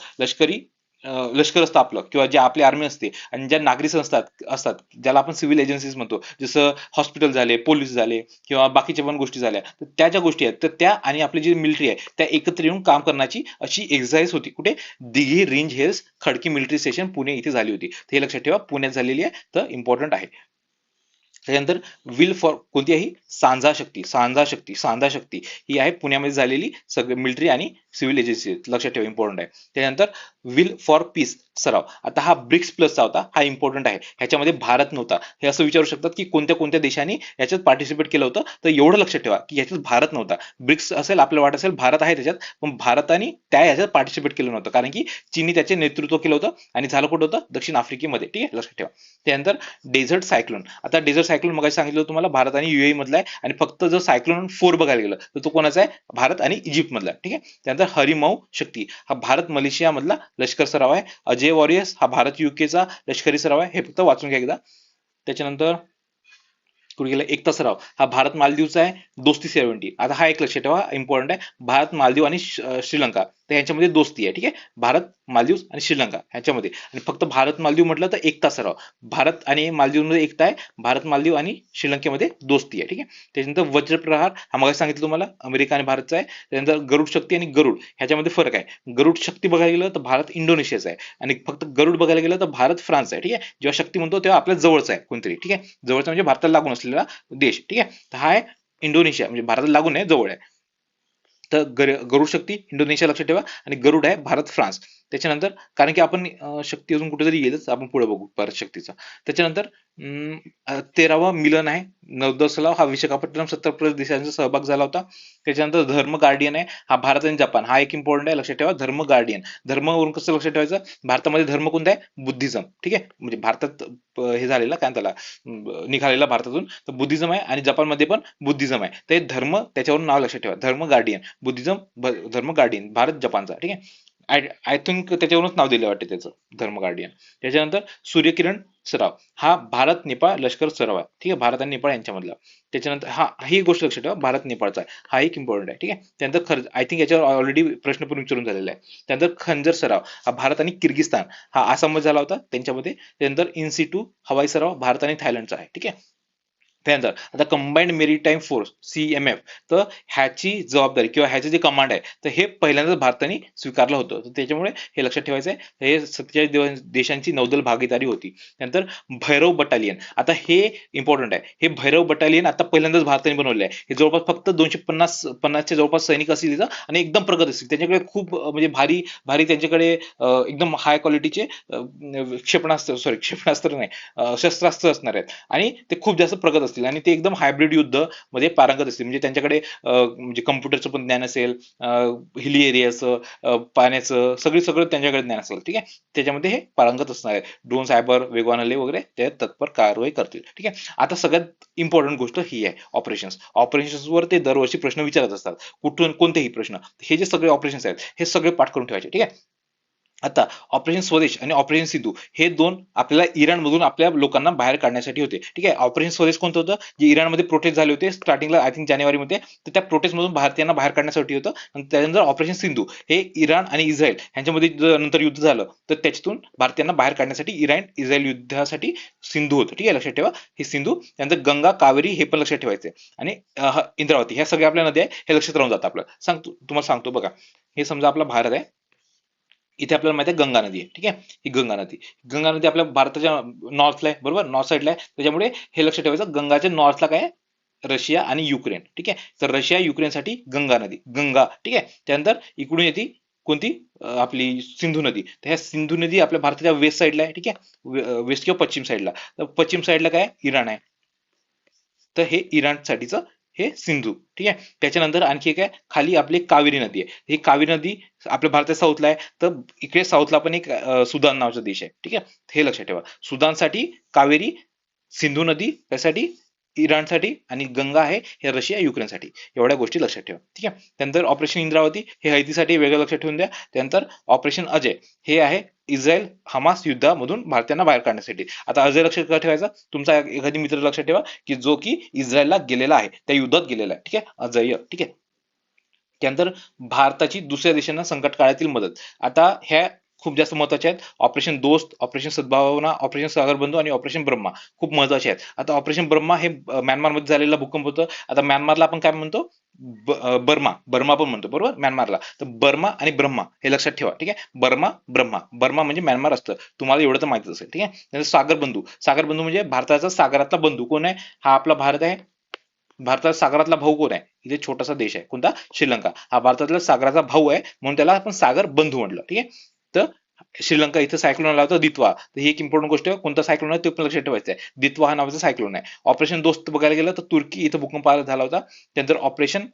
लष्कर असतं आपलं, किंवा जे आपली आर्मी असते, आणि ज्या नागरी संस्था असतात, ज्याला आपण सिव्हिल एजन्सीज म्हणतो, जसं हॉस्पिटल झाले, पोलीस झाले, किंवा बाकीच्या पण गोष्टी झाल्या, तर त्या ज्या गोष्टी आहेत, तर त्या आणि आपली जी मिलिटरी आहे त्या एकत्र येऊन काम करण्याची अशी एक्सरसाइज होती. कुठे? Dighi range hills Khadki military station Pune इथे झाली होती. हे लक्षात ठेवा, पुण्यात झालेली आहे, तर इम्पॉर्टंट आहे. त्याच्यानंतर विल फॉर कोणती आहे? सांझा शक्ती ही आहे पुण्यामध्ये झालेली सगळे मिलिटरी आणि सिव्हिल एजन्सी, लक्षात ठेवा, इम्पॉर्टंट आहे. त्यानंतर विल फॉर पीस सराव. आता हा ब्रिक्स प्लसचा होता, हा इम्पॉर्टंट आहे. ह्याच्यामध्ये भारत नव्हता. हे असं विचारू शकतात की कोणत्या कोणत्या देशांनी याच्यात पार्टिसिपेट केलं होतं, तर एवढं लक्षात ठेवा की याच्यात भारत नव्हता. ब्रिक्स असेल, आपल्याला वाटत असेल भारत आहे त्याच्यात, पण भारताने त्या याच्यात पार्टिसिपेट केलं नव्हतं, कारण की चीननी त्याचे नेतृत्व केलं होतं, आणि झालं कुठं होतं? दक्षिण आफ्रिकेमध्ये. ठीक आहे, लक्षात ठेवा. त्यानंतर डेझर्ट सायक्लोन. आता डेझर्ट सायक्लोन मग सांगितलं तुम्हाला, भारत आणि UAE मधला आहे, आणि फक्त जर सायक्लोन 4 बघायला गेलं तर तो कोणाचा आहे? भारत आणि इजिप्त मधला. ठीक आहे, त्यानंतर हरिमऊ शक्ती हा भारत मलेशिया मधला लष्कर सराव आहे. अजय वॉरियर्स हा भारत UK चा लष्करी सराव आहे. हे फक्त वाचून घ्या एकदा. त्याच्यानंतर कुठे गेला? एकता सराव हा भारत मालदीवचा आहे. दोस्ती 70. आता हा एक लक्षात ठेवा, इम्पॉर्टंट आहे. भारत मालदीव आणि श्रीलंका तर यांच्यामध्ये दोस्ती आहे. ठीक आहे, भारत, मालदीव आणि श्रीलंका ह्याच्यामध्ये. आणि फक्त भारत मालदीव म्हटलं तर एकता सराव. भारत आणि मालदीवमध्ये एकता आहे, भारत मालदीव आणि श्रीलंकेमध्ये दोस्ती आहे. ठीक आहे. त्याच्यानंतर वज्रप्रहार हा मग सांगितलं तुम्हाला अमेरिका आणि भारतचा आहे. त्यानंतर गरुड शक्ती आणि गरुड ह्याच्यामध्ये फरक आहे. गरुड शक्ती बघायला गेलं तर भारत इंडोनेशियाचा आहे, आणि फक्त गरुड बघायला गेलं तर भारत फ्रान्स आहे. ठीक आहे, जेव्हा शक्ती म्हणतो तेव्हा आपल्या जवळचा आहे कोणतरी. ठीक आहे, जवळचा म्हणजे भारताला लागून असलेला देश. ठीक आहे, तर हा आहे इंडोनेशिया, म्हणजे भारताला लागून आहे, जवळ आहे. तर गरुड शक्ती इंडोनेशिया लक्षात ठेवा, आणि गरुड आहे भारत फ्रान्स. त्याच्यानंतर कारण की आपण शक्ती अजून कुठेतरी येईलच, आपण पुढे बघू भारत शक्तीचा. त्याच्यानंतर 13वा मिलन आहे नौदल सलाव, हा विशाखापट्टणम 70+ देशांचा सहभाग झाला होता. त्याच्यानंतर धर्म गार्डियन आहे, हा भारत आणि जपान, हा एक इम्पॉर्टंट आहे, लक्षात ठेवा. धर्म गार्डियन, धर्मवरून कसं लक्षात ठेवायचं, भारतामध्ये धर्म कोणता आहे, बुद्धिझम. ठीक आहे, म्हणजे भारतात हे झालेला काय त्याला निघालेला भारतातून तर बुद्धिझम आहे, आणि जपानमध्ये पण बुद्धिझम आहे. ते धर्म त्याच्यावरून नाव लक्षात ठेवा, धर्म गार्डियन, बुद्धिझम, धर्म गार्डियन, भारत जपानचा. ठीक आहे, आय थिंक त्याच्यावरूनच नाव दिलं वाटते त्याचं, धर्म गार्डियन. त्याच्यानंतर सूर्यकिरण सराव, हा भारत नेपाळ लष्कर सराव आहे. ठीक आहे, भारत आणि नेपाळ यांच्यामधला. त्याच्यानंतर हा ही गोष्ट लक्षात ठेवा, भारत नेपाळचा आहे, हा एक इम्पॉर्टंट आहे. ठीक आहे, त्यानंतर खर्च, आय थिंक याच्यावर ऑलरेडी प्रश्न पण विचारून झालेला आहे. त्यानंतर खंजर सराव, हा भारत आणि किर्गिस्तान, हा आसाममध्ये झाला होता त्यांच्यामध्ये. त्यानंतर इन सिटू हवाई सराव भारत आणि थायलंडचा आहे. ठीक आहे. त्यानंतर आता कंबाईंड मेरीटाईम फोर्स CMF, तर ह्याची जबाबदारी किंवा ह्याचे जे कमांड आहे, तर हे पहिल्यांदाच भारताने स्वीकारलं होतं. तर त्याच्यामुळे हे लक्षात ठेवायचं आहे, हे 47 देशांची नौदल भागीदारी होती. त्यानंतर भैरव बटालियन, आता हे इम्पॉर्टंट आहे, हे भैरव बटालियन आता पहिल्यांदाच भारताने बनवले आहे. हे जवळपास फक्त 250च्या जवळपास सैनिक असतील तिथं, आणि एकदम प्रगत असतील. त्यांच्याकडे खूप म्हणजे भारी भारी त्यांच्याकडे एकदम हाय क्वालिटीचे क्षेपणास्त्र नाही, शस्त्रास्त्र असणार आहेत, आणि ते खूप जास्त प्रगत असतील, आणि ते एकदम हायब्रिड युद्ध मध्ये पारंगत असतील. म्हणजे त्यांच्याकडे म्हणजे कम्प्युटरचं पण ज्ञान असेल, हिली एरियाचं, पाण्याचं सगळं त्यांच्याकडे ज्ञान असेल. ठीक आहे, त्याच्यामध्ये हे पारंगत असणार आहे. ड्रोन, सायबर, वेगवान हल्ले वगैरे ते तत्पर कारवाई करतील. ठीक आहे, आता सगळ्यात इम्पॉर्टंट गोष्ट ही आहे, ऑपरेशन्स. ऑपरेशन्सवर ते दरवर्षी प्रश्न विचारत असतात, कुठून कोणतेही प्रश्न. हे जे सगळे ऑपरेशन्स आहेत हे सगळे पाठ करून ठेवायचे. ठीक आहे. आता ऑपरेशन स्वदेश आणि ऑपरेशन सिंधू हे दोन आपल्याला इराणमधून आपल्या लोकांना बाहेर काढण्यासाठी होते. ठीक आहे, ऑपरेशन स्वदेश कोणतं होतं, जे इराणमध्ये प्रोटेस्ट झाले होते स्टार्टिंगला, आय थिंक जानेवारीमध्ये, तर त्या प्रोटेस्ट मधून भारतीयांना बाहेर काढण्यासाठी होतं. आणि त्यानंतर ऑपरेशन सिंधू हे इराण आणि इस्रायल ह्यांच्यामध्ये नंतर युद्ध झालं, तर त्याच्यातून भारतीयांना बाहेर काढण्यासाठी इराण इस्रायल युद्धासाठी सिंधू होतं. ठीक आहे, लक्षात ठेवा, हे सिंधू. त्यानंतर गंगा, कावेरी हे पण लक्षात ठेवायचे, आणि इंद्रावती, ह्या सगळ्या आपल्या नद्या आहे, हे लक्षात राहून जातं आपलं. तुम्हाला सांगतो बघा, हे समजा आपला भारत आहे, इथे आपल्याला माहिती आहे गंगा नदी आहे. ठीक आहे, ही गंगा नदी आपल्या भारताच्या नॉर्थला आहे, बरोबर, नॉर्थ साईडला आहे. त्याच्यामुळे हे लक्षात ठेवायचं, गंगाच्या नॉर्थला काय आहे? रशिया आणि युक्रेन. ठीक आहे, तर रशिया युक्रेनसाठी गंगा नदी, गंगा. ठीक आहे, त्यानंतर इकडून येते कोणती, आपली सिंधू नदी. तर ह्या सिंधू नदी आपल्या भारताच्या वेस्ट साईडला आहे. ठीक आहे, वेस्ट किंवा पश्चिम साईडला. तर पश्चिम साईडला काय आहे? इराण आहे, तर हे इराणसाठीचं हे सिंधू. ठीक आहे, त्याच्यानंतर आणखी एक आहे खाली आपली कावेरी नदी आहे. ही कावेरी नदी आपल्या भारतात साऊथला आहे, तर इकडे साऊथला पण एक सुदान नावाचा देश आहे. ठीक आहे, हे लक्षात ठेवा, सुदानसाठी कावेरी, सिंधू नदी त्यासाठी इराणसाठी, आणि गंगा आहे हे रशिया युक्रेनसाठी. एवढ्या गोष्टी लक्षात ठेवा. ठीक आहे, त्यानंतर ऑपरेशन इंद्रावती हे हैतीसाठी वेगळं लक्षात ठेवून द्या. त्यानंतर ऑपरेशन अजय हे आहे इस्रायल हमास युद्धामधून भारतीयांना बाहेर काढण्यासाठी. आता अजय लक्षात का ठेवायचा, तुमचा एखादी मित्र लक्षात ठेवा की जो की इस्रायलला गेलेला आहे, त्या युद्धात गेलेला आहे. ठीक आहे, अजय. ठीक आहे, त्यानंतर भारताची दुसऱ्या देशांना संकट काळातील मदत. आता ह्या खूप जास्त महत्वाच्या आहेत, ऑपरेशन दोस्त, ऑपरेशन सद्भावना, ऑपरेशन सागर बंधू आणि ऑपरेशन ब्रह्मा खूप महत्वाचे आहेत. आता ऑपरेशन ब्रह्मा हे म्यानमारमध्ये झालेला भूकंप होतं. आता म्यानमारला आपण काय म्हणतो, बर्मा, बर्मा पण म्हणतो, बरोबर, म्यानमारला. तर बर्मा आणि ब्रह्मा हे लक्षात ठेवा. ठीक आहे, बर्मा, ब्रह्मा, बर्मा म्हणजे म्यानमार असतं, तुम्हाला एवढं तर माहितीच असेल. ठीक आहे, त्यानंतर सागर बंधू, सागर बंधू म्हणजे भारताचा सागरातला बंधू कोण आहे, हा आपला भारत आहे. भारताचा सागरातला भाऊ कोण आहे, इथे छोटासा देश आहे कोणता, श्रीलंका, हा भारतातला सागराचा भाऊ आहे, म्हणून त्याला आपण सागर बंधू म्हटलं. ठीक आहे, तर श्रीलंका इथं सायक्लोन आला होता, दित्वा. तर ही एक इम्पॉर्टंट गोष्ट आहे, कोणता सायक्लोन आहे ते पण लक्षात ठेवायचं आहे, दित्वा हा नावाचा सायक्लोन आहे. ऑपरेशन दोस्त बघायला गेलं तर तुर्की इथं भूकंप झाला होता. त्यानंतर ऑपरेशन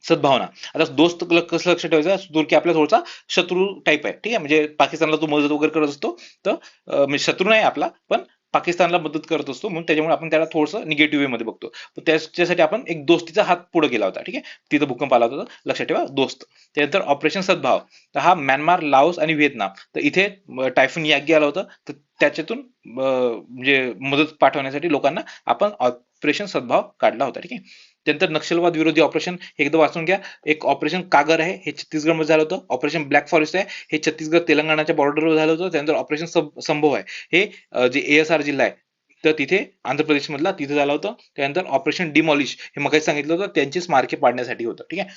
सद्भावना, आता दोस्त कसं लक्षात ठेवायचं, तुर्की आपल्या थोडासा शत्रू टाईप आहे. ठीक आहे, म्हणजे पाकिस्तानला तो मदत वगैरे करत असतो, तर म्हणजे शत्रू नाही आपला, पण पाकिस्तानला मदत करत असतो, म्हणून त्याच्यामुळे आपण त्याला थोडंसं निगेटिव्ह वे मध्ये बघतो. तर त्याच्यासाठी आपण एक दोस्तीचा हात पुढे केला होता. ठीक आहे, तिथं भूकंप आला होता, लक्षात ठेवा, दोस्त. त्यानंतर ऑपरेशन सद्भाव, तर हा म्यानमार, लाओस आणि व्हिएतनाम, तर इथे टायफून यागी आलं होतं, तर त्याच्यातून म्हणजे मदत पाठवण्यासाठी लोकांना आपण ऑपरेशन सद्भाव काढला होता. ठीक आहे, त्यानंतर नक्षलवाद विरोधी ऑपरेशन हे एकदा वाचून घ्या. एक ऑपरेशन कागर आहे, हे छत्तीसगडमध्ये झालं होतं. ऑपरेशन ब्लॅक फॉरेस्ट आहे, हे छत्तीसगड तेलंगणाच्या बॉर्डरवर झालं होतं. त्यानंतर ऑपरेशन संभव आहे, हे जे ASR जिल्हा आहे तर तिथे आंध्र प्रदेश मधला तिथे झालं होतं. त्यानंतर ऑपरेशन डिमॉलिश हे मग सांगितलं होतं, त्यांची स्मारके पाडण्यासाठी होतं. ठीक आहे.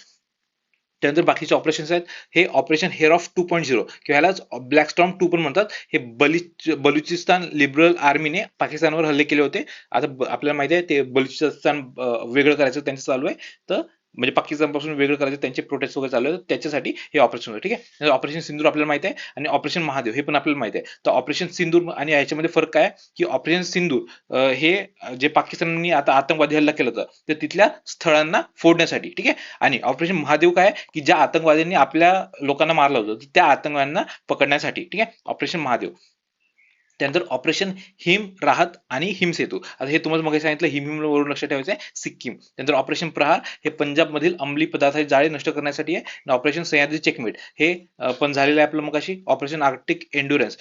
त्यानंतर बाकीचे ऑपरेशन्स आहेत, हे ऑपरेशन हेअर ऑफ 2.0 किंवा ह्यालाच ब्लॅक स्टॉर्म 2 पण म्हणतात. हे बलुचिस्तान लिबरल आर्मीने पाकिस्तानवर हल्ले केले होते. आता आपल्याला माहिती आहे ते बलुचिस्तान वेगळं करायचं त्यांचं चालू आहे, तर म्हणजे पाकिस्तानपासून वेगळं करायचं त्यांचे प्रोटेस्ट वगैरे चालू आहे, त्याच्यासाठी हे ऑपरेशन होतं. ठीक आहे. ऑपरेशन सिंदूर आपल्याला माहिती आहे आणि ऑपरेशन महादेव हे पण आपल्याला माहिती आहे. तर ऑपरेशन सिंदूर आणि याच्यामध्ये फरक काय की ऑपरेशन सिंदूर हे जे पाकिस्तानने आता आतंकवादी हल्ला केला होता तर तिथल्या स्थळांना फोडण्यासाठी. ठीक आहे. आणि ऑपरेशन महादेव काय की ज्या आतंकवाद्यांनी आपल्या लोकांना मारलं होतं त्या आतंकवाद्यांना पकडण्यासाठी. ठीक आहे. ऑपरेशन महादेव. त्यानंतर ऑपरेशन हिम राहत आणि हिम सेतू. आता हे तुम्हाला मग सांगितलं हिम वरून लक्षात ठेवायचं आहे सिक्कीम. त्यानंतर ऑपरेशन प्रहार हे पंजाब मधील अंमली पदार्थाचे जाळे नष्ट करण्यासाठी आहे. आणि ऑपरेशन सह्याद्री चेकमेट हे पण झालेलं आहे आपलं मग अशी. ऑपरेशन आर्क्टिक एन्ड्युरन्स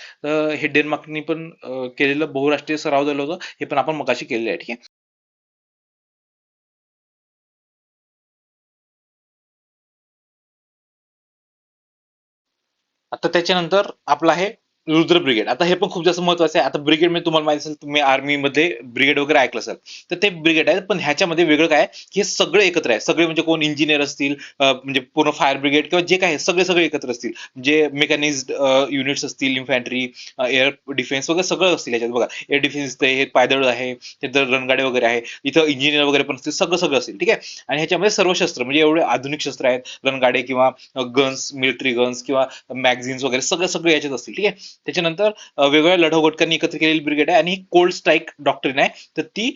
हे डेन्मार्कनी पण केलेलं बहुराष्ट्रीय सराव झालं होतं, हे पण आपण मगाशी केलेलं आहे. ठीक आहे. आता त्याच्यानंतर आपलं आहे रुद्र ब्रिगेड. आता हे पण खूप जास्त महत्वाचं आहे. आता ब्रिगेड मध्ये तुम्हाला माहिती असेल, तुम्ही आर्मी मध्ये ब्रिगेड वगैरे ऐकलं असेल, तर ते ब्रिगेड आहे. पण ह्याच्यामध्ये वेगळं काय की हे सगळे एकत्र आहे. सगळे म्हणजे कोण इंजिनियर असतील, म्हणजे पूर्ण फायर ब्रिगेड किंवा जे काय सगळे सगळे एकत्र असतील, जे मेकॅनिज्ड युनिट्स असतील, इन्फॅन्ट्री, एअर डिफेन्स वगैरे सगळं असतील याच्यात. बघा एअर डिफेन्स हे पायदळ आहे, त्यानंतर रणगाडे वगैरे आहे, इथं इंजिनियर वगैरे पण असतील, सगळं सगळं असेल. ठीक आहे. आणि ह्याच्यामध्ये सर्व शस्त्र म्हणजे एवढे आधुनिक शस्त्र आहेत, रणगाडे किंवा गन्स, मिलिटरी गन्स किंवा मॅगझिन्स वगैरे सगळं सगळं याच्यात असतील. ठीक आहे. त्याच्यानंतर वेगवेगळ्या लढाऊ घटकांनी एकत्र केलेली ब्रिगेड आहे आणि कोल्ड स्ट्राईक डॉक्ट्रिन आहे, तर ती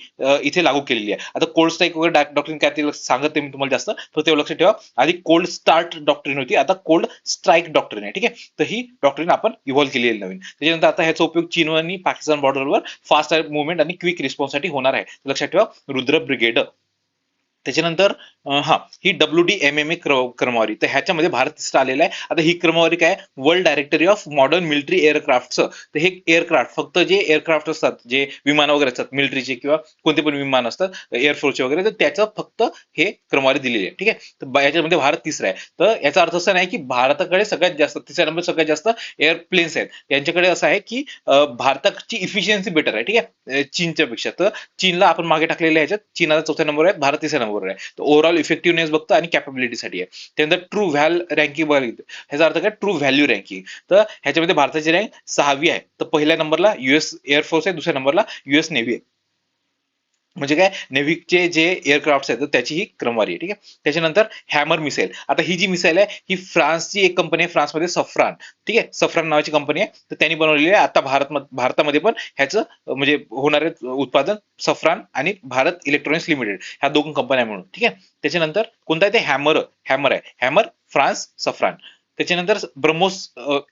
इथे लागू केलेली आहे. आता कोल्ड स्ट्राईक वगैरे डॉक्ट्रिन काय ते सांगत नाही मी तुम्हाला जास्त, तर ते लक्षात ठेवा. आधी कोल्ड स्टार्ट डॉक्ट्रिन होती, आता कोल्ड स्ट्राईक डॉक्ट्रिन आहे. ठीक आहे. तर ही डॉक्ट्रिन आपण इव्हॉल्व्ह केलेली आहे नवीन. त्याच्यानंतर आता ह्याचा उपयोग चीन आणि पाकिस्तान बॉर्डरवर फास्ट मुवमेंट आणि क्विक रिस्पॉन्ससाठी होणार आहे. लक्षात ठेवा रुद्र ब्रिगेड. त्याच्यानंतर हा ही WDMMA क्रमवारी, तर ह्याच्यामध्ये भारत तिसरा आलेला आहे. आता ही क्रमवारी काय world directory of modern military एअरक्राफ्टचं. तर हे एअरक्राफ्ट फक्त जे एअरक्राफ्ट असतात, जे विमान वगैरे असतात मिलिटरीचे किंवा कोणते पण विमान असतात एअरफोर्सचे वगैरे, तर त्याचं फक्त हे क्रमवारी दिलेली आहे. ठीक आहे. तर याच्यामध्ये भारत तिसरा आहे. तर याचा अर्थ असा नाही की भारताकडे सगळ्यात जास्त तिसऱ्या नंबर सगळ्यात जास्त एअरप्लेन्स आहेत. यांच्याकडे असं आहे की भारताची इफिशियन्सी बेटर आहे. ठीक आहे. चीनच्या पेक्षा. तर चीनला आपण मागे टाकलेल्या ह्याच्यात चीन आता चौथ्या नंबर आहे, भारत तिसऱ्या नंबरवर आहे. तर ओव्हरऑल इफेक्टिव्हनेस बघतो आणि कॅपेबिलिटीसाठी आहे. त्यानंतर ट्रू व्हॅल रँकिंग बघितलं, ह्याचा अर्थ काय ट्रू व्हॅल्यू रँकिंग. तर ह्याच्यामध्ये भारताची रँक 6वी आहे. तर पहिल्या नंबरला US एअरफोर्स आहे, दुसऱ्या नंबरला US नेव्ही आहे. म्हणजे काय नेव्हीचे जे एअरक्राफ्ट आहेत तर त्याची ही क्रमवारी आहे. ठीक आहे. त्याच्यानंतर हॅमर मिसाईल. आता ही जी मिसाईल आहे ही फ्रान्सची एक कंपनी आहे, फ्रान्समध्ये सफ्रान. ठीक आहे. सफ्रान नावाची कंपनी आहे, तर त्यांनी बनवलेली आहे. आता भारतामध्ये पण ह्याचं म्हणजे होणारे उत्पादन सफ्रान आणि भारत इलेक्ट्रॉनिक्स लिमिटेड ह्या दोन कंपन्या म्हणून. ठीक आहे. त्याच्यानंतर कोणता आहे ते हॅमर आहे. Hammer France Safran. त्याच्यानंतर ब्रह्मोस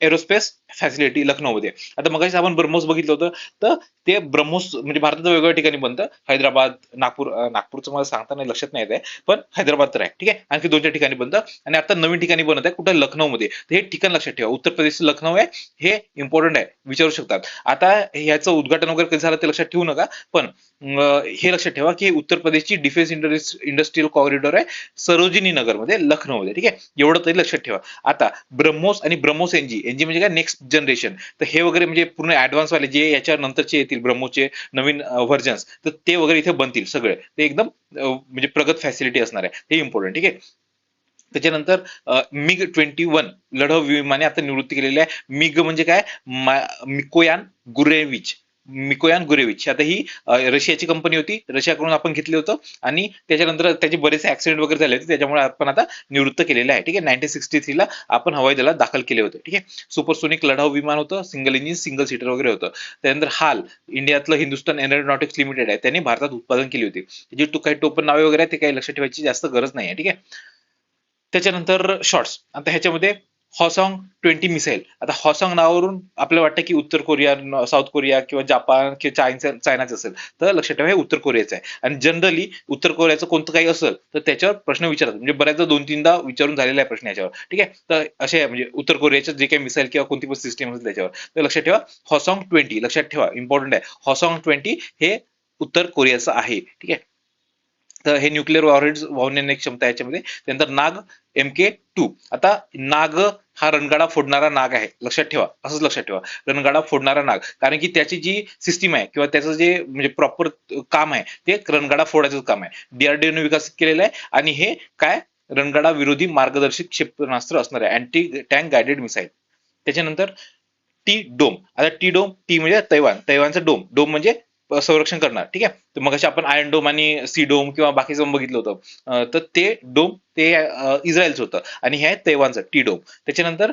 एरोस्पेस फॅसिलिटी लखनौमध्ये. आता मगाशी आपण ब्रह्मोस बघितलं होतं, तर ते ब्रह्मोस म्हणजे भारताच्या वेगवेगळ्या ठिकाणी बनतं. हैदराबाद, नागपूर, नागपूरचं मला सांगता नाही लक्षात नाही येत आहे, पण हैदराबाद तर आहे. ठीक आहे. आणखी 2-4 ठिकाणी बनतं आणि आता नवीन ठिकाणी बनत आहे कुठं लखनौमध्ये. तर हे ठिकाण लक्षात ठेवा. उत्तर प्रदेश लखनौ आहे, हे इम्पॉर्टंट आहे, विचारू शकतात. आता ह्याचं उद्घाटन वगैरे कधी झालं ते लक्षात ठेवू नका, पण हे लक्षात ठेवा की उत्तर प्रदेशची डिफेन्स इंडस्ट्रियल कॉरिडॉर आहे सरोजिनी नगरमध्ये लखनौमध्ये. ठीक आहे. एवढं तरी लक्षात ठेवा. आता ब्रह्मोस आणि ब्रह्मोस एनजी म्हणजे काय नेक्स्ट जनरेशन, तर हे वगैरे म्हणजे पूर्ण ऍडव्हान्स वाले जे याच्या नंतरचे येतील ब्रह्मोसचे नवीन व्हर्जन्स, तर ते वगैरे इथे बनतील सगळे. ते एकदम म्हणजे प्रगत फॅसिलिटी असणार आहे, हे इम्पॉर्टंट. ठीक आहे. त्याच्यानंतर MiG-21 लढाऊ विमाने आता निवृत्ती केलेली आहे. मिग म्हणजे काय मिकोयान गुरेविच. मिकोयान गुरेविच आता ही रशियाची कंपनी होती, रशियाकडून आपण घेतली होतं आणि त्याच्यानंतर त्याचे बरेचसे ऍक्सिडेंट वगैरे झाले होते, त्याच्यामुळे आपण आता निवृत्त केलेले आहे. ठीक आहे. 1963 ला आपण हवाई दलात दाखल केले होते. ठीक आहे. सुपरसोनिक लढाऊ विमान होतं, सिंगल इंजिन सिंगल सीटर वगैरे होतं. त्यानंतर हाल इंडियातलं हिंदुस्तान एरोनॉटिक्स लिमिटेड आहे, त्यांनी भारतात उत्पादन केली होती. जी काही टोपण नावे वगैरे ते काही लक्षात ठेवायची जास्त गरज नाही आहे. ठीक आहे. त्याच्यानंतर शॉर्ट्स. आता ह्याच्यामध्ये हॉसॉंग 20 मिसाईल. आता हॉसॉंग नावावरून आपल्याला वाटतं की उत्तर कोरिया, साऊथ कोरिया किंवा जपान किंवा चायनाचं असेल, तर लक्षात ठेवा हे उत्तर कोरियाचं आहे. आणि जनरली उत्तर कोरियाचं कोणतं काही असेल तर त्याच्यावर प्रश्न विचारतात, म्हणजे बऱ्याचदा 2-3दा विचारून झालेला आहे प्रश्न याच्यावर. ठीक आहे. तर असे म्हणजे उत्तर कोरियाचं जे काही मिसाईल किंवा कोणती पण सिस्टीम असेल त्याच्यावर, तर लक्षात ठेवा हॉसॉंग 20 लक्षात ठेवा, इम्पॉर्टंट आहे. हॉसॉंग 20 हे उत्तर कोरियाचं आहे. ठीक आहे. तर हे न्यूक्लिअर वॉरहेड्स वाहून नेण्याची क्षमता आहे याच्यामध्ये. त्यानंतर नाग MK2. आता नाग हा रणगाडा फोडणारा नाग आहे, लक्षात ठेवा, असंच लक्षात ठेवा, रणगाडा फोडणारा नाग. कारण की त्याची जी सिस्टीम आहे किंवा त्याचं जे म्हणजे प्रॉपर काम आहे ते रणगाडा फोडायचं काम आहे. DRDO विकसित केलेलं आहे आणि हे काय रणगाडा विरोधी मार्गदर्शित क्षेपणास्त्र असणार आहे, अँटी टँक गायडेड मिसाईल. त्याच्यानंतर टी डोम. आता टी डोम, टी म्हणजे तैवान, तैवानचं डोम, डोम म्हणजे संरक्षण करणार, ठीक आहे. तर मग आपण आयर्न डोम आणि सी डोम किंवा बाकीचं बघितलं होतं. तर ते डोम ते इस्रायलचं होतं आणि हे आहे तैवानचं टी डोम. त्याच्यानंतर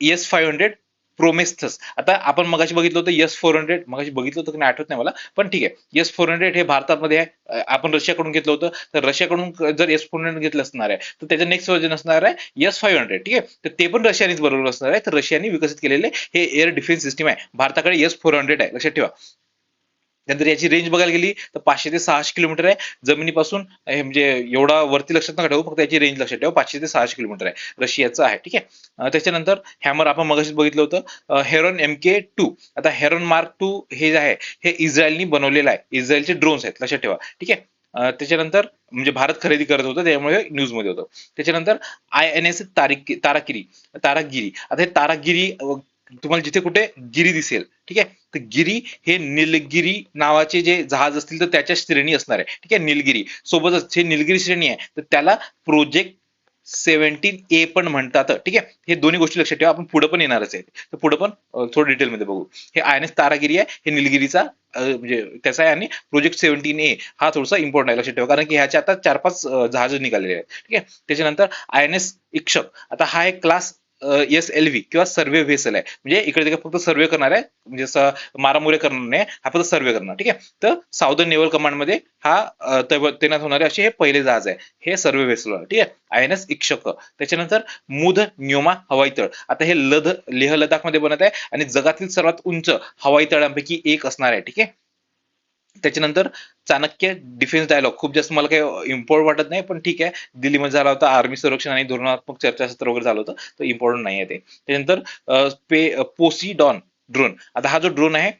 S-500 प्रोमेस्थस. आता आपण मगाशी बघितलं होतं S-400, मगाशी बघितलं होतं की नाही आठवत नाही मला, पण ठीक आहे. S-400 हे भारतामध्ये आहे. आपण रशियाकडून घेतलं होतं. तर रशियाकडून जर S-400 घेतलं असणार आहे तर त्याचं नेक्स्ट व्हर्जन असणार आहे S-500, ठीक आहे. तर ते पण रशियानेच बनवलं असणार आहे. तर रशियाने विकसित केलेले हे एअर डिफेन्स सिस्टीम आहे. भारताकडे S-400 आहे, लक्षात ठेवा. त्यानंतर याची रेंज बघायला गेली तर 500 ते 600 किलोमीटर आहे जमिनीपासून. म्हणजे एवढा वरती लक्षात नका ठेवू, फक्त याची रेंज लक्षात ठेवा, 500 ते 600 किलोमीटर आहे, रशियाचं आहे, ठीक आहे. त्याच्यानंतर हॅमर आपण मगाशीच बघितलं होतं, हेरॉन MK2. आता हेरॉन Mark 2 हे जे आहे हे इस्रायलनी बनवलेलं आहे, इस्रायलचे ड्रोन्स आहेत, लक्षात ठेवा, ठीक आहे. त्याच्यानंतर म्हणजे भारत खरेदी करत होतं त्यामुळे न्यूज मध्ये होतं. त्याच्यानंतर INS तारागिरी. तारागिरी, आता हे तारागिरी तुम्हाला जिथे कुठे गिरी दिसेल, ठीक आहे, तर गिरी हे निलगिरी नावाचे जे जहाज असतील तर त्याच्या श्रेणी असणार आहे, ठीक आहे. निलगिरी सोबतच हे निलगिरी श्रेणी आहे तर त्याला प्रोजेक्ट 17A पण म्हणतात, ठीक आहे. हे दोन्ही गोष्टी लक्षात ठेवा, आपण पुढे पण येणारच आहे, तर पुढे पण थोडं डिटेलमध्ये बघू. हे INS तारागिरी आहे, हे निलगिरीचा म्हणजे त्याचा आहे, आणि प्रोजेक्ट 17A हा थोडासा इम्पॉर्टंट आहे, लक्षात ठेवा, कारण की ह्याच्या आता 4-5 जहाज निघालेले आहेत, ठीक आहे. त्याच्यानंतर INS इक्षक. आता हा एक क्लास SLV किंवा सर्वे व्हेसल आहे, म्हणजे इकडे तिकडे फक्त सर्वे करणार आहे, म्हणजे मारामुरे करणार नाही, हा फक्त सर्वे करणार, ठीक आहे. तर साऊदर्न नेव्हल कमांड मध्ये हा तैनात होणारे असे हे पहिले जहाज आहे, हे सर्वे व्हेसल, ठीक आहे, INS इक्षक. त्याच्यानंतर मुध न्योमा हवाई तळ. आता हे लेह लडाख मध्ये बनत आहे आणि जगातील सर्वात उंच हवाई तळांपैकी एक असणार आहे, ठीक आहे. त्याच्यानंतर चाणक्य डिफेन्स डायलॉग. खूप जास्त मला काही इम्पॉर्टंट वाटत नाही, पण ठीक आहे, दिल्लीमध्ये झाला होता, आर्मी संरक्षण आणि धोरणात्मक चर्चासत्र वगैरे झालं होतं, तर इम्पॉर्टंट नाही आहे ते. त्याच्यानंतर पोसीडॉन ड्रोन. आता हा जो ड्रोन आहे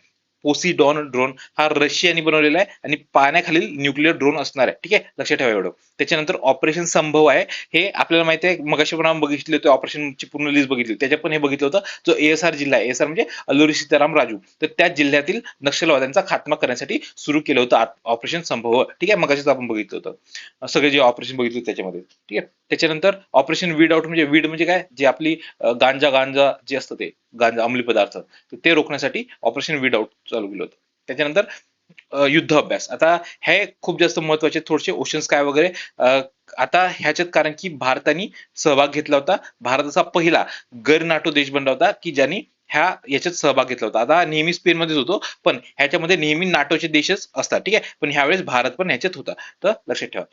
पोसीडॉन ड्रोन हा रशियाने बनवलेला आहे आणि पाण्याखालील न्यूक्लिअर ड्रोन असणार आहे, ठीक आहे, लक्षात ठेवा एवढं. त्याच्यानंतर ऑपरेशन संभव आहे, हे आपल्याला माहिती आहे, मगाशी पण आपण बघितले होते, ऑपरेशनची पूर्ण लिस्ट बघितली, त्याच्यात पण हे बघितलं होतं. जो ASR जिल्हा आहे, ASR म्हणजे अल्लुरी सीताराम राजू, तर त्या जिल्ह्यातील नक्षलवाद्यांचा खात्मा करण्यासाठी सुरू केलं होतं ऑपरेशन संभव, ठीक आहे. मगाशीच आपण बघितलं होतं सगळे जे ऑपरेशन बघितलं त्याच्यामध्ये, ठीक आहे. त्याच्यानंतर ऑपरेशन वीड आउट. म्हणजे वीड म्हणजे काय, जे आपली गांजा गांजा जे असतं ते गांजा अंमली पदार्थ, तर ते रोखण्यासाठी ऑपरेशन वीड आउट चालू केलं होतं. त्याच्यानंतर युद्ध अभ्यास. आता हे खूप जास्त महत्वाचे थोडेसे ओशन स्काय वगैरे. आता ह्याच्यात कारण की भारताने सहभाग घेतला होता, भारत असा पहिला गैर नाटो देश बनला होता की ज्यांनी याच्यात सहभाग घेतला होता. आता नेहमी स्पेन मध्येच होतो, पण ह्याच्यामध्ये नेहमी नाटोचे देशच असतात, ठीक आहे, पण ह्यावेळेस भारत पण ह्याच्यात होता, तर लक्षात ठेवा,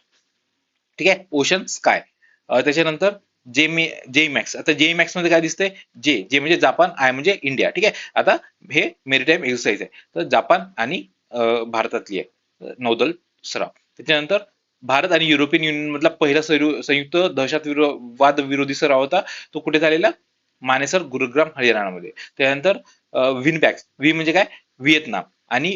ठीक आहे. Ocean sky. त्याच्यानंतर जे मॅक्स. आता जे मॅक्स मध्ये काय दिसतंय, जे म्हणजे जापान, आय म्हणजे इंडिया, ठीक आहे. आता हे मेरीटाईम एक्सरसाइज आहे, तर जापान आणि भारतातली आहे नौदल सराव. त्याच्यानंतर भारत आणि युरोपियन युनियन मधला पहिला संयुक्त दहशतवाद विरोधी सराव होता, तो कुठे झालेला, मानेसर गुरुग्राम हरियाणामध्ये. त्यानंतर विनबॅक्स. व्ही म्हणजे काय, व्हिएतनाम, आणि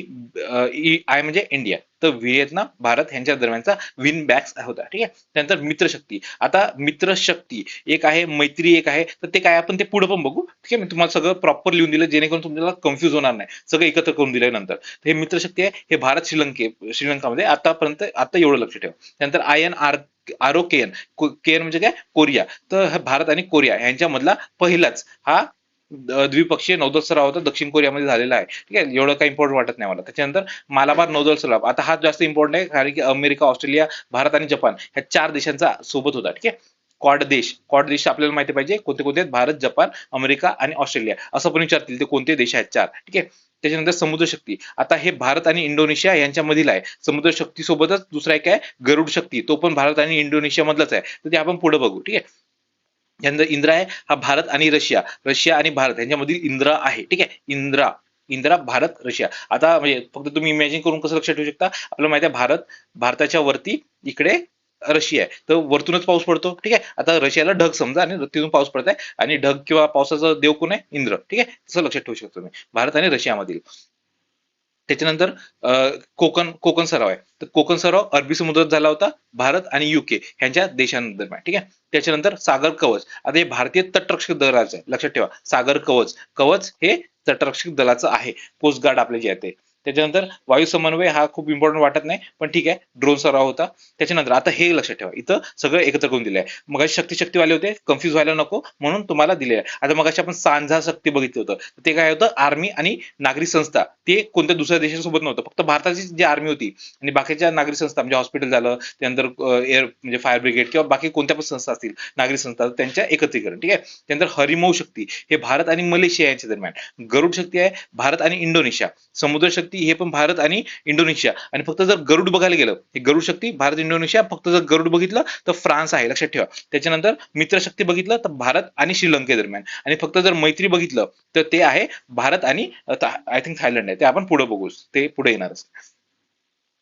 आय म्हणजे इंडिया, तर व्हिएतनाम भारत यांच्या दरम्यानचा विन बॅक्स होता, ठीक आहे. त्यानंतर मित्रशक्ती. आता मित्रशक्ती एक आहे, मैत्री एक आहे, तर ते काय आपण ते पुढे पण बघू, ठीक आहे. मी तुम्हाला सगळं प्रॉपर लिहून दिलं जेणेकरून तुम्हाला कन्फ्युज होणार नाही, सगळं एकत्र करून दिल्यानंतर. तर हे मित्रशक्ती आहे, हे भारत श्रीलंकामध्ये आतापर्यंत आता एवढं लक्ष ठेवा. त्यानंतर ROKN. केन म्हणजे काय, कोरिया. तर भारत आणि कोरिया यांच्यामधला पहिलाच हा द्विपक्षीय नौदल सराव होता, दक्षिण कोरियामध्ये झालेला आहे, ठीक आहे. एवढं काही इम्पॉर्टंट वाटत नाही मला. त्याच्यानंतर मालाबार नौदल सराव. आता हा जास्त इम्पॉर्टंट आहे, कारण की अमेरिका, ऑस्ट्रेलिया, भारत आणि जपान ह्या 4 देशांचा सोबत होता, ठीक आहे. क्वाड देश आपल्याला माहिती पाहिजे कोणते कोणते आहेत, भारत, जपान, अमेरिका आणि ऑस्ट्रेलिया, असं पण विचारतील ते कोणते देश आहेत 4, ठीक आहे. त्याच्यानंतर समुद्र शक्ती. आता हे भारत आणि इंडोनेशिया यांच्यामधील आहे. समुद्र शक्ती सोबतच दुसरा एक आहे गरुड शक्ती, तो पण भारत आणि इंडोनेशिया मधलाच आहे, तर ते आपण पुढे बघू, ठीक आहे. त्यानंतर इंद्रा आहे, हा भारत आणि रशिया आणि भारत यांच्यामधील इंद्रा आहे, ठीक आहे. इंद्रा भारत रशिया. आता म्हणजे फक्त तुम्ही इमॅजिन करून कसं लक्षात ठेवू शकता, आपल्याला माहिती आहे भारताच्या वरती इकडे रशिया आहे, तर वरतूनच पाऊस पडतो, ठीक आहे. आता रशियाला ढग समजा आणि तिथून पाऊस पडत आहे, आणि ढग किंवा पावसाचा देव कोण आहे, इंद्र, ठीक आहे. तसं लक्षात ठेवू शकतो तुम्ही भारत आणि रशियामधील. त्याच्यानंतर कोकण कोकण सराव आहे. तर कोकण सराव अरबी समुद्रात झाला होता, भारत आणि युके ह्यांच्या देशांदरम्यान. ठीक आहे. त्याच्यानंतर सागर कवच, आता हे भारतीय तटरक्षक दलाचं आहे, लक्षात ठेवा. सागर कवच, कवच हे तटरक्षक दलाचं आहे, कोस्ट गार्ड आपले जे आहे ते. त्याच्यानंतर वायू समन्वय हा खूप इम्पॉर्टंट वाटत नाही, पण ठीक आहे, ड्रोन सराव होता. त्याच्यानंतर आता हे लक्षात ठेवा, इथं सगळं एकत्र करून दिलंय. मग शक्ती वाले होते, कन्फ्युज व्हायला नको म्हणून तुम्हाला दिले आहे. आता मग आपण सांझा शक्ती बघितलं होतं, ते काय होतं, आर्मी आणि नागरी संस्था, ते कोणत्या दुसऱ्या देशासोबत नव्हतं, फक्त भारताची जी आर्मी होती आणि बाकीच्या नागरी संस्था म्हणजे हॉस्पिटल झालं, त्यानंतर एअर म्हणजे फायर ब्रिगेड किंवा बाकी कोणत्या पण संस्था असतील नागरी संस्था, त्यांच्या एकत्रीकरण. ठीक आहे. त्यानंतर हरिमौ शक्ती हे भारत आणि मलेशिया यांच्या दरम्यान. गरुड शक्ती आहे भारत आणि इंडोनेशिया. समुद्र शक्ती हे पण भारत आणि इंडोनेशिया. आणि फक्त जर गरुड बघायला गेलं, हे गरुड शक्ती भारत इंडोनेशिया, फक्त जर गरुड बघितलं तर फ्रान्स आहे, लक्षात ठेवा. त्याच्यानंतर मित्र शक्ती बघितलं तर भारत आणि श्रीलंके दरम्यान. आणि फक्त जर मैत्री बघितलं तर ते आहे भारत आणि आय थिंक थायलंड आहे, ते आपण पुढे बघू, ते पुढे येणारच.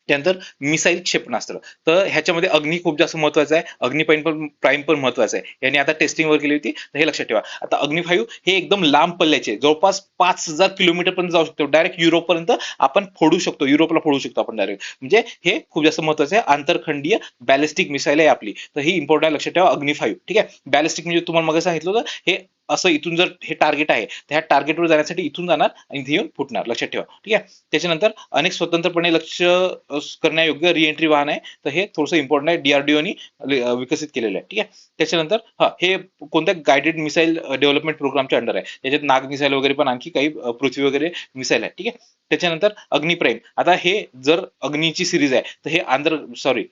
त्यानंतर मिसाईल क्षेपणास्त्र, तर ह्याच्यामध्ये अग्नी खूप जास्त महत्वाचं आहे, अग्नी प्राईम पण महत्वाचं आहे. यांनी आता टेस्टिंग वर केली होती, तर हे लक्षात ठेवा. आता अग्नी 5 हे एकदम लांब पल्ल्याचे, जवळपास 5,000 किलोमीटर पर्यंत जाऊ शकतो, डायरेक्ट युरोप पर्यंत आपण फोडू शकतो, युरोपला फोडू शकतो आपण डायरेक्ट. म्हणजे हे खूप जास्त महत्वाचं आहे. आंतरखंडीय बॅलिस्टिक मिसाईल आहे आपली, तर ही इम्पॉर्टंट आहे, लक्षात ठेवा. अग्नी 5. ठीक आहे. बॅलिस्टिक म्हणजे तुम्हाला मग सांगितलं होतं, हे असं इथून जर हे टार्गेट आहे, तर ह्या टार्गेटवर जाण्यासाठी इथून जाणार आणि इथे येऊन फुटणार, लक्षात ठेवा. ठीक आहे. त्याच्यानंतर अनेक स्वतंत्रपणे लक्ष करण्यायोग्य रिएंट्री वाहन आहे, तर हे थोडंसं इम्पॉर्टंट आहे, डीआरडीओनी विकसित केलेलं आहे. ठीक आहे. त्याच्यानंतर हे कोणत्या गायडेड मिसाईल डेव्हलपमेंट प्रोग्रामच्या अंडर आहे, त्याच्यात नाग मिसाईल वगैरे पण आणखी काही पृथ्वी वगैरे मिसाईल आहे. ठीक आहे. त्याच्यानंतर अग्नि प्राईम, आता हे जर अग्नीची सिरीज आहे तर हे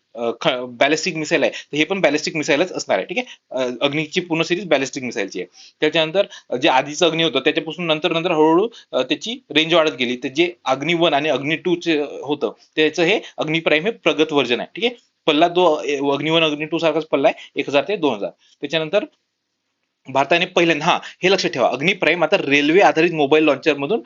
बॅलिस्टिक मिसाईल आहे, तर हे पण बॅलिस्टिक मिसाईलच असणार आहे. ठीक आहे. अग्नीची पूर्ण सिरीज बॅलिस्टिक मिसाईलची आहे. त्याच्यानंतर जे आधीचं अग्नी होतं त्याच्यापासून नंतर नंतर हळूहळू त्याची रेंज वाढत गेली, तर जे अग्नी 1 आणि अग्नी 2 चे होतं त्याचं हे अग्नि प्राईम हे प्रगत वर्जन आहे. ठीक आहे. पल्ला तो अग्नि 1 अग्नि 2 सारखाच पल्ला आहे, 1000 ते 2000. त्याच्यानंतर भारताने पहिल्यांदा, हे लक्षात ठेवा, अग्नि प्राईम आता रेल्वे आधारित मोबाईल लॉन्चर मधून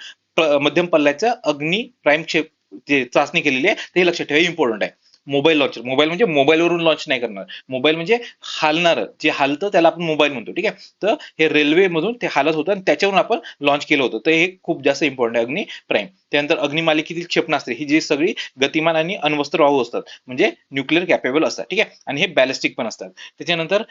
मध्यम पल्ल्याच्या अग्नि प्राईम चाचणी केलेली आहे, ते लक्षात ठेवा, इम्पॉर्टंट आहे. मोबाईल लॉन्चर, मोबाईल म्हणजे मोबाईलवरून लॉन्च नाही करणार, मोबाईल म्हणजे हालणार, जे हालतं त्याला आपण मोबाईल म्हणतो. ठीक आहे. तर हे रेल्वे मधून ते हालत होतं आणि त्याच्यावरून आपण लॉन्च केलं होतं, तर हे खूप जास्त इम्पॉर्टंट आहे अग्नि प्राईम. त्यानंतर अग्निमालिकेतील क्षेपणास्त्रे ही जी सगळी गतिमान आणि अण्वस्त्रवाहू असतात, म्हणजे न्यूक्लिअर कॅपेबल असतात. ठीक आहे. आणि हे बॅलिस्टिक पण असतात. त्याच्यानंतर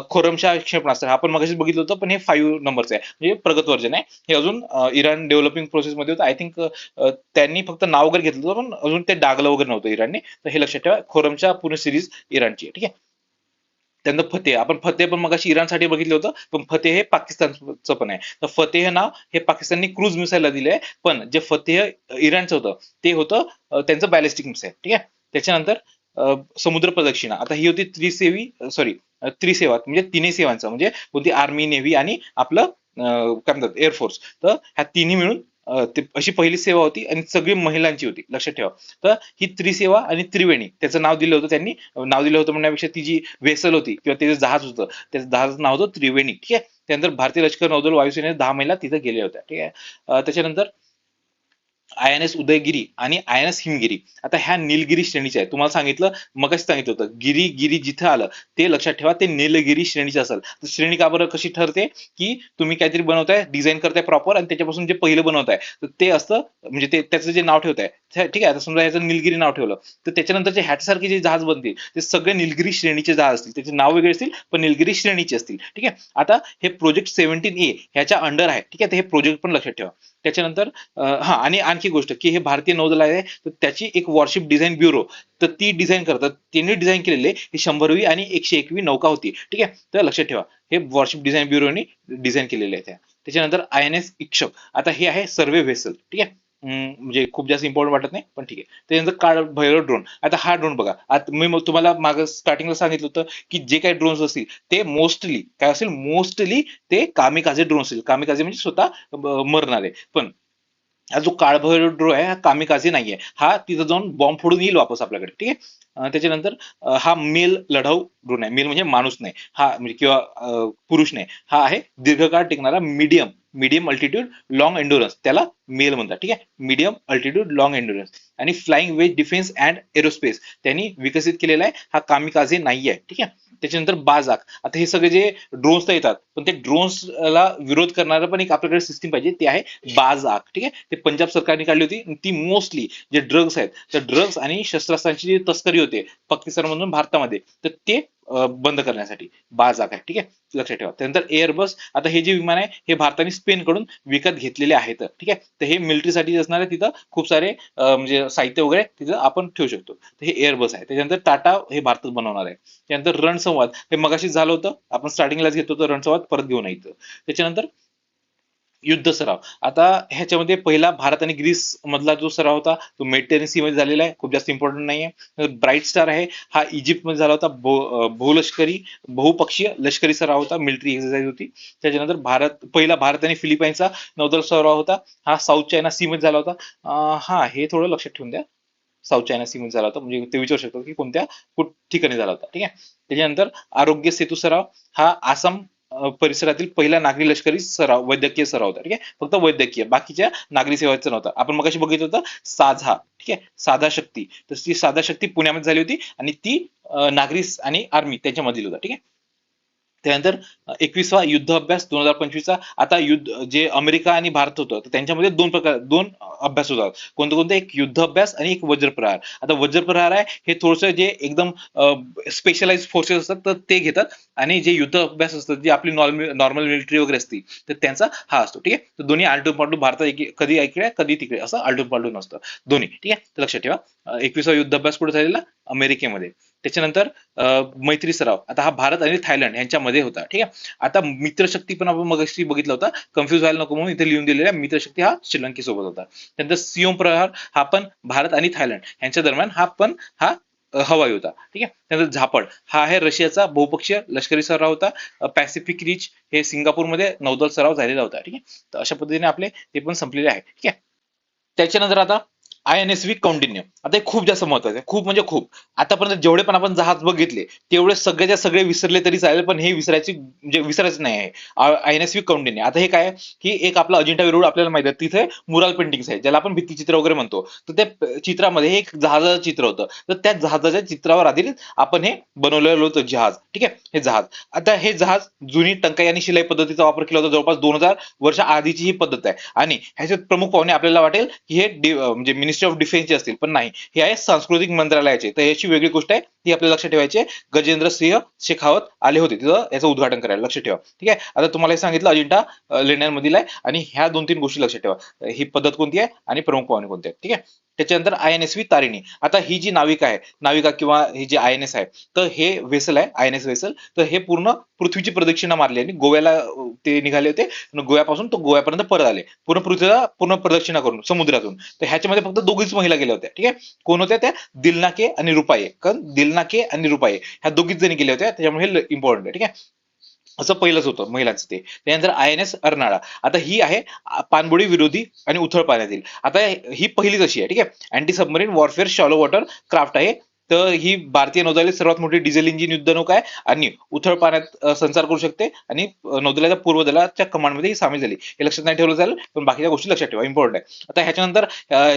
खोरमशा क्षेपणास्त्र आपण मगाशी बघितलं होतं, पण हे 5 नंबरचं आहे, म्हणजे प्रगत वर्जन आहे. हे अजून इराण डेव्हलपिंग प्रोसेस मध्ये होतं, आय थिंक त्यांनी फक्त नाव वगैरे घेतलं होतं, पण अजून ते डागलं वगैरे नव्हतं इराणने. तर हे लक्षात ठेवा, खोरमच्या पूर्ण सिरीज इराणची आहे. ठीक आहे. त्यानंतर फतेह, आपण फतेह पण मगाशी इराणसाठी बघितलं होतं, पण फतेह हे पाकिस्तानचं पण आहे. तर फतेह नाव हे पाकिस्तानने क्रूज मिसाईलला दिले आहे, पण जे फतेह इराणचं होतं ते होतं त्यांचं बॅलिस्टिक मिसाईल. ठीक आहे. त्याच्यानंतर समुद्र प्रदक्षिणा, आता ही होती त्रिसेवा, म्हणजे तिन्ही सेवांचं, म्हणजे कोणती आर्मी, नेव्ही आणि आपलं काय म्हणतात एअरफोर्स. तर ह्या तिन्ही मिळून ते अशी पहिली सेवा होती आणि सगळी महिलांची होती, लक्षात ठेवा. तर ही त्रिसेवा आणि त्रिवेणी त्याचं नाव दिलं होतं त्यांनी, नाव दिलं होतं म्हणण्यापेक्षा ती जी वेसल होती किंवा ते जहाज होतं त्याचं जहाजाचं नाव होतं त्रिवेणी. ठीक आहे. त्यानंतर भारतीय लष्कर, नौदल, वायुसेनेने 10 महिला तिथे गेल्या होत्या. ठीक आहे. त्याच्यानंतर INS उदयगिरी आणि INS हिमगिरी, आता ह्या निलगिरी श्रेणीच्या आहे. तुम्हाला सांगितलं, मगाशी सांगितलं होतं, गिरी जिथं आलं ते लक्षात ठेवा, ते निलगिरी श्रेणीचं असेल. तर श्रेणी का बरं कशी ठरते, की तुम्ही काहीतरी बनवताय, डिझाईन करताय प्रॉपर, आणि त्याच्यापासून जे पहिलं बनवताय तर ते असतं, म्हणजे ते त्याचं जे नाव ठेवताय. ठीक आहे. आता समजा याचं निलगिरी नाव ठेवलं, तर त्याच्यानंतर जे ह्याच्यासारखे जे जहाज बनतील ते सगळे निलगिरी श्रेणीचे जहाज असतील, त्याचे नाव वेगळे असतील पण निलगिरी श्रेणीचे असतील. ठीक आहे. आता हे प्रोजेक्ट 17A ह्याच्या अंडर आहे. ठीक आहे. तर हे प्रोजेक्ट पण लक्षात ठेवा. त्याच्यानंतर आणि आणखी गोष्ट, की हे भारतीय नौदल आहे, तर त्याची एक वॉरशिप डिझाईन ब्युरो, तर ती डिझाईन करतात, त्यांनी डिझाईन केलेले ही 100वी आणि 101वी नौका होती. ठीक आहे. तर लक्षात ठेवा, हे वॉरशिप डिझाईन ब्युरोनी डिझाईन केलेले आहे त्या. त्याच्यानंतर INS इक्षक, आता हे आहे सर्वे व्हेसल. ठीक आहे. म्हणजे खूप जास्त इम्पॉर्टंट वाटत नाही, पण ठीक आहे. त्याच्यानंतर काळ भैरव ड्रोन, आता हा ड्रोन बघा, आता मी तुम्हाला मागं स्टार्टिंगला सांगितलं होतं की जे काही ड्रोन्स असतील ते मोस्टली काय असेल, मोस्टली ते कामिकाझे ड्रोन असतील. कामिकाझे म्हणजे स्वतः मरणारे. पण हा जो काळभैरव ड्रोन आहे हा कामिकाझे नाहीये, हा तिथं जाऊन बॉम्ब फोडून येईल वापस आपल्याकडे. ठीक आहे. त्याच्यानंतर हा मेल लढाऊ ड्रोन आहे. मेल म्हणजे माणूस नाही हा, म्हणजे किंवा पुरुष नाही, हा आहे दीर्घकाळ टिकणारा medium medium altitude long endurance, त्याला मेल म्हणतात. ठीक आहे, मीडियम अल्टिट्यूड लॉंग एंडुरन्स. आणि flying wedge defence and aerospace त्यांनी विकसित केलेला आहे, हा कामिकाझे नाही आहे. ठीक आहे. त्याच्यानंतर बाजाक, आता हे सगळे जे ड्रोन्स तर येतात, पण ते ड्रोन्सला विरोध करणारा पण एक आपल्याकडे सिस्टीम पाहिजे, ते आहे बाजाक. ठीक आहे, ते पंजाब सरकारने काढली होती. ती मोस्टली जे ड्रग्स आहेत, तर ड्रग्स आणि शस्त्रास्त्रांची जी तस्करी होते पाकिस्तानमधून भारतामध्ये, तर ते बंद करण्यासाठी बाजाक आहे. ठीक आहे, लक्षात ठेवा. त्यानंतर एअरबस, आता हे जे विमान आहे हे भारताने स्पेन कडून विकत घेतलेले आहेत. ठीक आहे, तर हे मिलिटरीसाठी असणार आहे, तिथं खूप सारे म्हणजे साहित्य वगैरे तिथं आपण ठेवू शकतो. तर हे एअरबस आहे. त्याच्यानंतर टाटा हे भारतात बनवणार आहे. त्यानंतर रणसंवाद, हे मगाशी झालं होतं, आपण स्टार्टिंगलाच घेतो होतो रणसंवाद, परत घेऊन यायचं. त्याच्यानंतर युद्ध सराव, आता ह्याच्यामध्ये पहिला भारत आणि ग्रीस मधला जो सराव होता तो मेडिटेरियन सी मध्ये झालेला आहे, खूप जास्त इम्पॉर्टंट नाहीये. ब्राईट स्टार आहे, हा इजिप्त मध्ये झाला होता, बहुलष्करी बहुपक्षीय लष्करी सराव होता, मिलिटरी एक्सरसाइज होती. त्याच्यानंतर पहिला भारत आणि फिलिपाईनचा नौदल सराव होता, हा साऊथ चायना सी मध्ये झाला होता. हा हे थोडं लक्षात ठेवून द्या, साऊथ चायना सी मध्ये झाला होता, म्हणजे ते विचारू शकतो की कोणत्या ठिकाणी झाला होता. ठीक आहे. त्याच्यानंतर आरोग्य सेतू सराव, हा आसाम परिसरातील पहिला नागरी लष्करी सराव, वैद्यकीय सराव होता. ठीक आहे, फक्त वैद्यकीय, बाकीच्या नागरी सेवांचा नव्हता. आपण मगाशी बघितलं होतं साझा, ठीक आहे, साधा शक्ती, तर ती साधा शक्ती पुण्यामध्ये झाली होती, आणि ती नागरी आणि आर्मी त्याच्यामधील होता. ठीक आहे. त्यानंतर 21वा युद्ध अभ्यास 2025चा, आता युद्ध जे अमेरिका आणि भारत होतं, तर त्यांच्यामध्ये दोन अभ्यास होतात. कोणते कोणते, एक युद्ध अभ्यास आणि एक वज्रप्रहार. आता वज्रप्रहार आहे हे थोडंसं जे एकदम स्पेशलाइज फोर्सेस असतात तर ते घेतात, आणि जे युद्ध अभ्यास असतात जे आपली नॉर्मल मिलिटरी वगैरे असते तर त्यांचा हा असतो. ठीक आहे, तर दोन्ही आलटून पालटून भारतात कधी इकडे कधी तिकडे असं आलटून पालटून असतं दोन्ही. ठीक आहे, तर लक्षात ठेवा. 21वा युद्ध अभ्यास कुठे झालेला, अमेरिकेमध्ये. त्याच्यानंतर मैत्री सराव, आता हा भारत आणि थायलंड यांच्यामध्ये होता. ठीक आहे. आता मित्रशक्ती पण आपण मगाशी बघितला होता, कन्फ्युज व्हायला नको म्हणून इथे लिहून दिलेला आहे, मित्रशक्ती हा श्रीलंकेसोबत होता. त्यानंतर सियोम प्रहार, हा पण भारत आणि थायलंड यांच्या दरम्यान हा हवाई होता. ठीक आहे. त्यानंतर झापड, हा आहे रशियाचा बहुपक्षीय लष्करी सराव होता. पॅसिफिक रिच हे सिंगापूरमध्ये नौदल सराव झालेला होता. ठीक आहे, तर अशा पद्धतीने आपले ते पण संपलेले आहे. ठीक आहे. त्याच्यानंतर आता INSV कौंडिन्य, आता हे खूप जास्त महत्वाचं आहे, खूप म्हणजे खूप. आतापर्यंत जेवढे पण आपण जहाज बघितले तेवढे सगळेच्या सगळे विसरले तरी चालेल, पण हे म्हणजे विसरायचं नाही आहे. INSV कौंडिन्य, आता हे काय की एक आपला अजिंठा वेरूळ आपल्याला माहिती आहे, तिथे मुराल पेंटिंग्स आहे, ज्याला आपण भित्तीचित्र वगैरे म्हणतो. तर त्या चित्रामध्ये हे एक जहाजाचं चित्र होतं, तर त्या जहाजाच्या चित्रावर आधारित आपण हे बनवलेलं होतं जहाज. ठीक आहे, हे जहाज. आता हे जहाज जुनी टंकाई आणि शिलाई पद्धतीचा वापर केला होता, जवळपास 2000 वर्ष आधीची ही पद्धत आहे. आणि ह्याच्यात प्रमुख पाहुणे आपल्याला वाटेल की हे म्हणजे मिनिस्ट्री ऑफ डिफेन्सचे असतील, पण नाही, हे आहे सांस्कृतिक मंत्रालयाचे. तर याची वेगळी गोष्ट आहे, ती आपल्याला लक्षात ठेवायची आहे. गजेंद्र सिंह शेखावत आले होते तिथं याचं उद्घाटन करायला, लक्षात ठेवा. ठीक आहे, आता तुम्हाला हे सांगितलं अजिंठा लेण्यांमधील आहे, आणि ह्या 2-3 गोष्टी लक्षात ठेवा, ही पद्धत कोणती आहे आणि प्रमुख पाहुणे कोणते आहेत. ठीक आहे. त्याच्यानंतर INSV तारिणी, आता ही जी नाविका आहे, नाविका किंवा ही जी INS आहे, तर हे वेसल आहे INS वेसल, तर हे पूर्ण पृथ्वीची प्रदक्षिणा मारली आणि गोव्याला ते निघाले होते, गोव्यापासून तो गोव्यापर्यंत परत आले, पूर्ण पृथ्वीला पूर्ण प्रदक्षिणा करून समुद्रातून. तर ह्याच्यामध्ये फक्त दोघीच महिला गेल्या होत्या. ठीक आहे, कोण होत्या त्या, दिलनाके आणि रुपाये. कारण दिलनाके आणि रुपाये ह्या दोघीच जणी गेल्या होत्या, त्याच्यामुळे हे इम्पॉर्टंट आहे. ठीक आहे, असं पहिलंच होतं महिलांचं ते. त्यानंतर INS अर्नाळा, आता ही आहे पाणबुडी विरोधी आणि उथळ पाण्यातील. आता ही पहिलीच अशी आहे. ठीक आहे, anti submarine warfare shallow water craft आहे. तर ही भारतीय नौदलाची सर्वात मोठी डिझेल इंजिन युद्धनौका आहे, आणि उथळ पाण्यात संचार करू शकते, आणि नौदलाच्या पूर्व दलाच्या कमांडमध्ये ही सामील झाली. हे लक्षात नाही ठेवलं चालेल, पण बाकीच्या गोष्टी लक्षात ठेवा, इम्पॉर्टंट आहे. आता ह्याच्यानंतर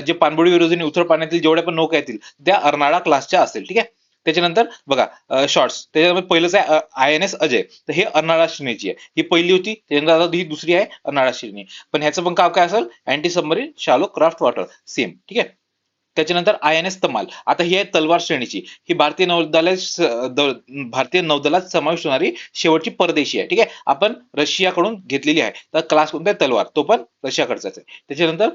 जे पाणबुडी विरोधी आणि उथळ पाण्यातील जेवढ्या पण नौका येतील त्या अर्नाळा क्लासच्या असतील. ठीक आहे. त्याच्यानंतर बघा शॉर्ट्स, त्याच्यामध्ये पहिलंच आहे INS अजय, तर हे अर्नाळा श्रेणीची आहे, ही पहिली होती. त्याच्यानंतर आता ही दुसरी आहे अर्नाळा श्रेणी, पण ह्याचं पण काम काय असेल, anti submarine shallow craft water same. ठीक आहे. त्याच्यानंतर INS तमाल, आता ही आहे तलवार श्रेणीची, ही भारतीय नौदलात समाविष्ट होणारी शेवटची परदेशी आहे. ठीक आहे, आपण रशियाकडून घेतलेली आहे. तर क्लास कोणता आहे, तलवार, तो पण रशियाकडचाच आहे. त्याच्यानंतर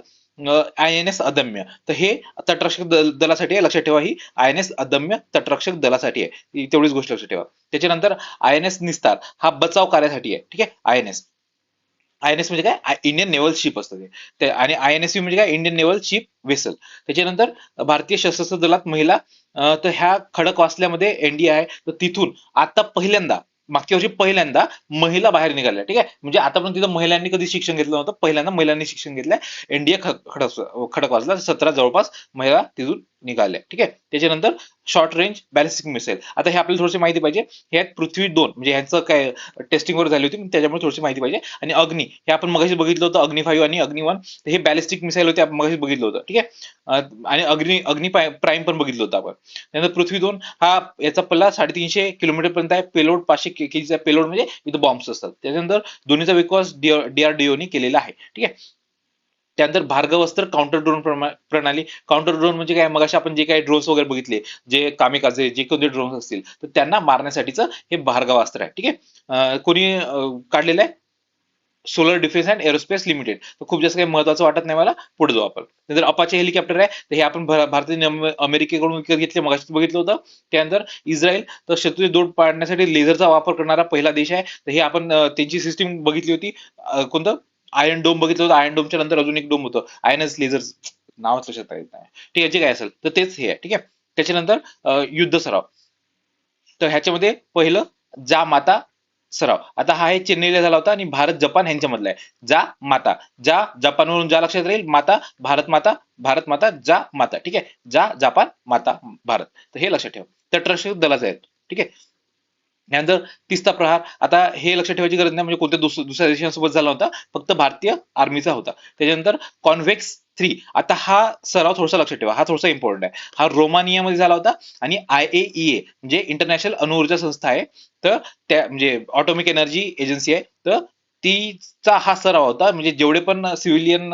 INS अदम्य, तर हे तटरक्षक दलासाठी आहे, लक्षात ठेवा, ही INS अदम्य तटरक्षक दलासाठी आहे, तेवढीच गोष्ट लक्षात ठेवा. त्याच्यानंतर INS निस्तार, हा बचाव कार्यासाठी आहे. ठीक आहे, INS म्हणजे काय, इंडियन नेव्हल शिप असतं ते, आणि INSV म्हणजे काय, इंडियन नेव्हल शिप वेसल. त्याच्यानंतर भारतीय सशस्त्र दलात महिला, तर ह्या खडकवासल्यामध्ये NDA आहे, तर तिथून आता पहिल्यांदा, मागच्या वर्षी पहिल्यांदा महिला बाहेर निघाल्या. ठीक आहे, म्हणजे आतापर्यंत तिथं महिलांनी कधी शिक्षण घेतलं नव्हतं, पहिल्यांदा महिलांनी शिक्षण घेतलंय. NDA खडकवासला 17 जवळपास महिला तिथून निघाल्या. ठीक आहे. त्याच्यानंतर शॉर्ट रेंज बॅलिस्टिक मिसाईल. आता हे आपल्याला थोडीशी माहिती पाहिजे. हे आहेत पृथ्वी 2 म्हणजे ह्यांचं काय टेस्टिंग वर झाली होती, त्याच्यामुळे थोडीशी माहिती पाहिजे. आणि अग्नी हे आपण मगाशी बघितलं होतं, अग्नी 5 आणि अग्नी 1 हे बॅलिस्टिक मिसाईल होते, आपण मगाशी बघितलं होतं. ठीक आहे. आणि अग्नी प्राईम पण बघितलं होतं आपण. त्यानंतर पृथ्वी 2 हा याचा पल्ला 350 किलोमीटर पर्यंत आहे. पेलोड 500 केजीचा पेलोड म्हणजे इथं बॉम्ब्स असतात. त्याच्यानंतर दोन्हीचा विकास DRDO केलेला आहे. ठीक आहे. त्यानंतर भार्गवास्त्र काउंटर ड्रोन प्रणाली. काउंटर ड्रोन म्हणजे काय, मगाशी आपण जे काही ड्रोन्स वगैरे बघितले, जे कामिकाझे जे कोणते ड्रोन्स असतील तर त्यांना मारण्यासाठीचं हे भार्गवास्त्र आहे. ठीक आहे. कोणी काढलेलं आहे, solar defence and aerospace limited. तर खूप जास्त काही महत्वाचं वाटत नाही मला, पुढे जाऊ आपण. नंतर अपाचे हेलिकॉप्टर आहे, तर हे आपण भारतीय अमेरिकेकडून विकत घेतले, मगाशी बघितलं होतं. त्यानंतर इस्रायल, तर शत्रूचे दोट पाडण्यासाठी लेझरचा वापर करणारा पहिला देश आहे. तर हे आपण त्यांची सिस्टीम बघितली होती. कोणतं आयर्न डोम बघितलं होतं. आयर्न डोमच्या नंतर अजून एक डोम होतं, आयनस लेझर, नावच लक्षात येत नाही. ठीक आहे, जे काय असेल तर तेच हे आहे. ठीक आहे. त्याच्यानंतर युद्ध सराव. तर ह्याच्यामध्ये पहिलं जा माता सराव. आता हा आहे चेन्नईला झाला होता आणि भारत जपान ह्यांच्यामधला आहे. जा माता, जा जपानवरून जा लक्षात राहील, माता भारत माता, भारत माता जा माता. ठीक आहे. जा जपान, माता भारत. तर हे लक्षात ठेव. तटरक्षक दलाचे आहेत. ठीक आहे. त्यानंतर तिसरा प्रहार. आता हे लक्षात ठेवायची गरज नाही, म्हणजे कोणत्या दुसऱ्या देशांसोबत झाला होता, फक्त भारतीय आर्मीचा होता. त्याच्यानंतर कॉन्व्हेक्स 3. आता हा सराव थोडासा लक्षात ठेवा, हा थोडासा इम्पॉर्टंट आहे. हा रोमानियामध्ये झाला होता आणि IAEA म्हणजे इंटरनॅशनल अणुऊर्जा संस्था आहे. तर त्या म्हणजे ऑटोमिक एनर्जी एजन्सी आहे. तर तिचा हा सराव होता. म्हणजे जेवढे पण सिव्हिलियन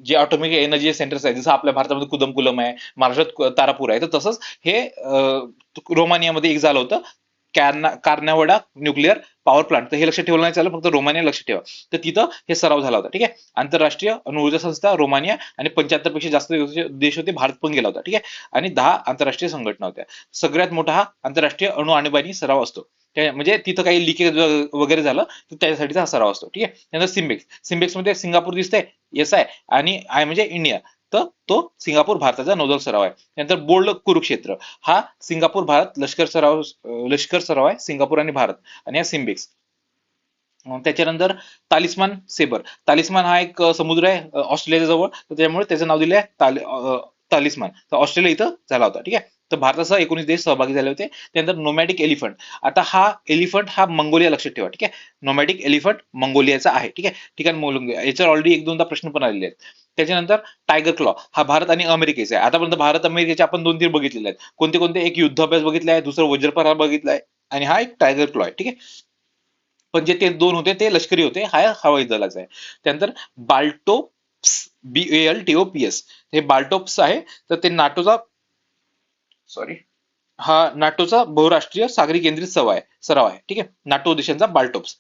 जे ऑटोमिक एनर्जी सेंटर्स आहे, जसं आपल्या भारतामध्ये कुदमकुलम आहे, महाराष्ट्रात तारापूर आहे, तर तसंच हे रोमानियामध्ये एक झालं होतं, कार्नावडा न्यूक्लिअर पॉवर प्लांट. तर हे लक्षात ठेवलं नाही चालेल, फक्त रोमानिया लक्षात ठेवा. तर तिथं हे सराव झाला होता. ठीक आहे. आंतरराष्ट्रीय अणुऊर्जा संस्था रोमानिया आणि 75 पेक्षा जास्त देश होते, भारत पण गेला होता. ठीक आहे. आणि 10 आंतरराष्ट्रीय संघटना होत्या. सगळ्यात मोठा हा आंतरराष्ट्रीय आणीबाणी सराव असतो. म्हणजे तिथं काही लिकेज वगैरे झालं तर त्याच्यासाठीचा हा सराव असतो. ठीक आहे. त्यानंतर सिम्बेक्स मध्ये सिंगापूर दिसतंय, SI, आणि आय म्हणजे इंडिया. तर तो सिंगापूर भारताचा नौदल सराव आहे. त्यानंतर बोल्ड कुरुक्षेत्र हा सिंगापूर भारत लष्कर सराव आहे, सिंगापूर आणि भारत, आणि हा सिम्बेक्स. त्याच्यानंतर तालिस्मान सेबर. तालिस्मान हा एक समुद्र आहे ऑस्ट्रेलियाच्या जवळ, तर त्यामुळे त्याचं नाव दिलं आहे तालिस्मान. तर ऑस्ट्रेलिया इथं झाला होता. ठीक आहे. तर भारतासह 19 देश सहभागी झाले होते. त्यानंतर नोमॅडिक एलिफंट. आता हा एलिफंट हा मंगोलिया लक्षात ठेवा. ठीक आहे. नोमॅडिक एलिफंट मंगोलियाचा आहे. ठीक आहे. ठिकाण मोलुंगे, याच्यावर ऑलरेडी एक दोनदा प्रश्न पण आलेले आहेत. त्याच्यानंतर टायगर क्लॉ हा भारत आणि अमेरिकेचा आहे. आतापर्यंत भारत अमेरिकेचे आपण 2-3 बघितलेले आहेत. कोणते कोणते, एक युद्धाभ्यास बघितला आहे, दुसरं वज्रप्रहार बघितलाय, आणि हा एक टायगर क्लॉ आहे. ठीक आहे. पण जे ते दोन होते ते लष्करी होते, हा हवाई दलाचा आहे. त्यानंतर बाल्टोप्स, BALTOPS, हे बाल्टोप्स आहे. तर ते नाटोचा, सॉरी, हा नाटोचा बहुराष्ट्रीय सागरी केंद्रित सराव आहे. ठीक आहे. नाटो देशांचा बाल्टोप्स.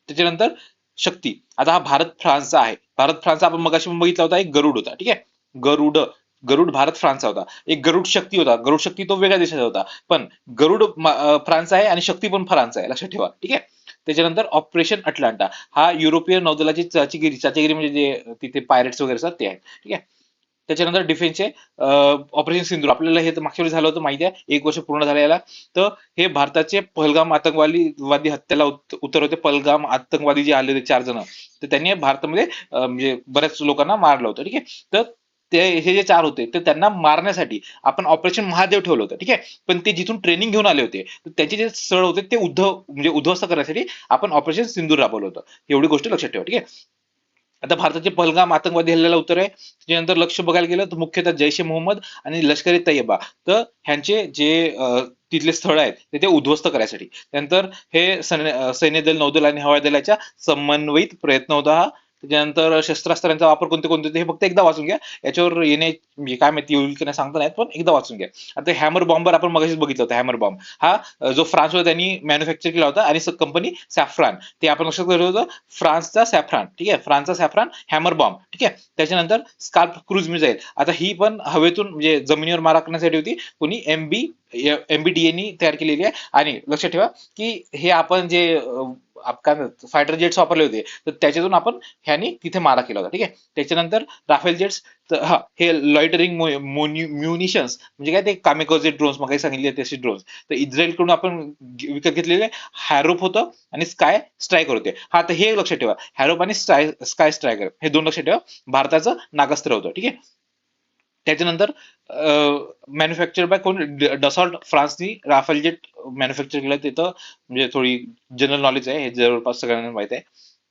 त्याच्यानंतर शक्ती. आता हा भारत फ्रान्सचा आहे. भारत फ्रान्सचा आपण मगाशी पण बघितला होता, एक गरुड होता. ठीक आहे. गरुड गरुड भारत फ्रान्सचा होता. एक गरुड शक्ती होता. गरुड शक्ती तो वेगळ्या देशाचा होता, पण गरुड फ्रान्स आहे आणि शक्ती पण फ्रान्स आहे, लक्षात ठेवा. ठीक आहे. त्याच्यानंतर ऑपरेशन अटलांटा हा युरोपियन नौदलाची चाचेगिरी म्हणजे जे तिथे पायरेट्स वगैरे असतात ते आहे. ठीक आहे. त्याच्यानंतर डिफेन्सचे ऑपरेशन सिंदूर, आपल्याला हे तर मागच्या वेळी झालं होतं, माहिती आहे, 1 वर्ष पूर्ण झालं याला. तर हे भारताचे पहलगाम आतंकवादी हत्याला उत्तर होते. पहलगाम आतंकवादी जे आले होते 4 जण, तर त्यांनी भारतामध्ये म्हणजे बऱ्याच लोकांना मारलं होतं. ठीक आहे. तर ते हे जे 4 होते, तर त्यांना मारण्यासाठी आपण ऑपरेशन महादेव ठेवलं होतं. ठीक आहे. पण ते जिथून ट्रेनिंग घेऊन आले होते, तर त्यांचे जे स्थळ होते ते म्हणजे उद्ध्वस्त करण्यासाठी आपण ऑपरेशन सिंदूर राबवलं होतं. एवढी गोष्ट लक्षात ठेवा. ठीक आहे. आता भारताचे पहलगाम आतंकवादी हल्ल्याला उत्तर आहे. त्याच्यानंतर लक्ष बघायला गेलं तर मुख्यतः जैश ए मोहम्मद आणि लष्कर ए तैयबा, तर ह्यांचे जे तिथले स्थळ आहेत ते उद्ध्वस्त करायसाठी. त्यानंतर हे सैन्य दल, नौदल आणि हवाई दलाच्या समन्वयित प्रयत्न होता हा. त्याच्यानंतर शस्त्रास्त्रांचा वापर कोणते कोणते हे फक्त एकदा वाचून घ्या, याच्यावर येणे म्हणजे काय माहिती येईल की नाही सांगता नाही, पण एकदा वाचून घ्या. आता हॅमर बॉम्बर आपण मगाशीच बघितलं होतं. हॅमर बॉम्ब हा जो फ्रान्सवर त्यांनी मॅन्युफॅक्चर केला होता, आणि कंपनी सॅफ्रान, ते आपण लक्षात ठेवलं होतं, फ्रान्सचा सॅफ्रान. ठीक आहे. फ्रान्सचा सॅफ्रान हॅमर बॉम्ब. ठीक आहे. त्याच्यानंतर स्कार्प क्रूज मिसाईल. आता ही पण हवेतून म्हणजे जमिनीवर मारा करण्यासाठी होती. कोणी MBDA तयार केलेली आहे. आणि लक्षात ठेवा की हे आपण जे फायटर जेट्स वापरले होते, तर त्याच्यातून आपण ह्यानी तिथे मारा केला होता. ठीक आहे. त्याच्यानंतर राफेल जेट्स, तर हा हे लॉइटरिंग म्युनिशन्स म्हणजे काय, ते कामिकाझे ड्रोन्स मग काही सांगितले तसे ड्रोन्स. तर इस्रायलकडून आपण विकत घेतलेले हॅरोप होतं आणि स्काय स्ट्रायकर होते. हा, तर हे लक्षात ठेवा, हॅरोप आणि स्काय स्ट्रायकर हे दोन लक्षात ठेवा. भारताचं नागास्त्र होतं. ठीक आहे. त्याच्यानंतर मॅन्युफॅक्चर बाय कोण, डसॉल्ट फ्रान्सनी राफेल जेट मॅन्युफॅक्चर केलं, तिथं म्हणजे थोडी जनरल नॉलेज आहे, हे जवळपास सगळ्यांना माहित आहे.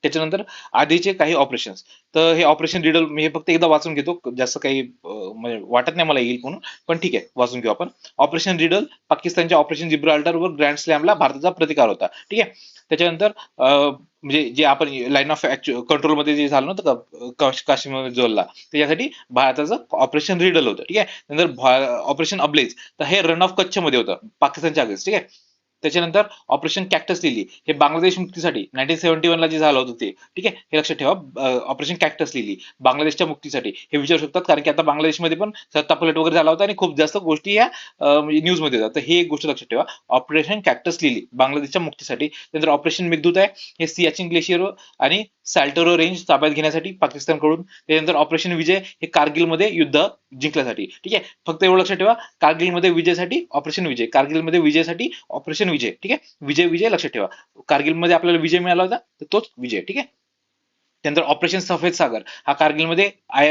त्याच्यानंतर आधीचे काही ऑपरेशन्स, तर हे ऑपरेशन रिडल मी हे फक्त एकदा वाचून घेतो, जास्त काही म्हणजे वाटत नाही मला येईल म्हणून, पण ठीक आहे वाचून घेऊ आपण. ऑपरेशन रिडल पाकिस्तानच्या ऑपरेशन जिब्राल्टर वर ग्रँड स्लॅमला भारताचा प्रतिकार होता, ठीक आहे. त्याच्यानंतर म्हणजे जे आपण लाईन ऑफ कंट्रोल मध्ये जे झालं नव्हतं का काश्मीर जोलला, त्याच्यासाठी भारताचं ऑपरेशन रिडल होतं, ठीक आहे. नंतर ऑपरेशन अब्लेज, तर हे रन ऑफ कच्छ मध्ये होतं पाकिस्तानच्या अगेन्स्ट, ठीक आहे. त्याच्यानंतर ऑपरेशन कॅक्टस लिली, हे बांगलादेश मुक्तीसाठी 1971 ला जे झालं होतं ते, ठीक आहे, हे लक्षात ठेवा. ऑपरेशन कॅक्टस लिली बांगलादेशच्या मुक्तीसाठी, हे विचारू शकतात कारण की आता बांगलादेशमध्ये पण सत्ता पलट वगैरे झाला होता आणि खूप जास्त गोष्टी या म्हणजे न्यूज मध्ये येतात, तर ही एक गोष्ट लक्षात ठेवा. ऑपरेशन कॅक्टस लिली बांगलादेशच्या मुक्तीसाठी. त्यानंतर ऑपरेशन मेघदूत आहे, हे सियाचिन ग्लेशियर आणि सॅल्टोरो रेंज ताब्यात घेण्यासाठी पाकिस्तानकडून. त्यानंतर ऑपरेशन विजय, हे कारगिलमध्ये युद्ध जिंकण्यासाठी, ठीक आहे. फक्त एवढं लक्षात ठेवा, कारगिलमध्ये विजयसाठी ऑपरेशन विजय, कारगिलमध्ये विजयसाठी ऑपरेशन विजय, ठीक आहे. विजय विजय लक्षात ठेवा, कारगिलमध्ये आपल्याला विजय मिळाला होता, तर तोच विजय, ठीक आहे. त्यानंतर ऑपरेशन सफेद सागर, हा कारगिलमध्ये आय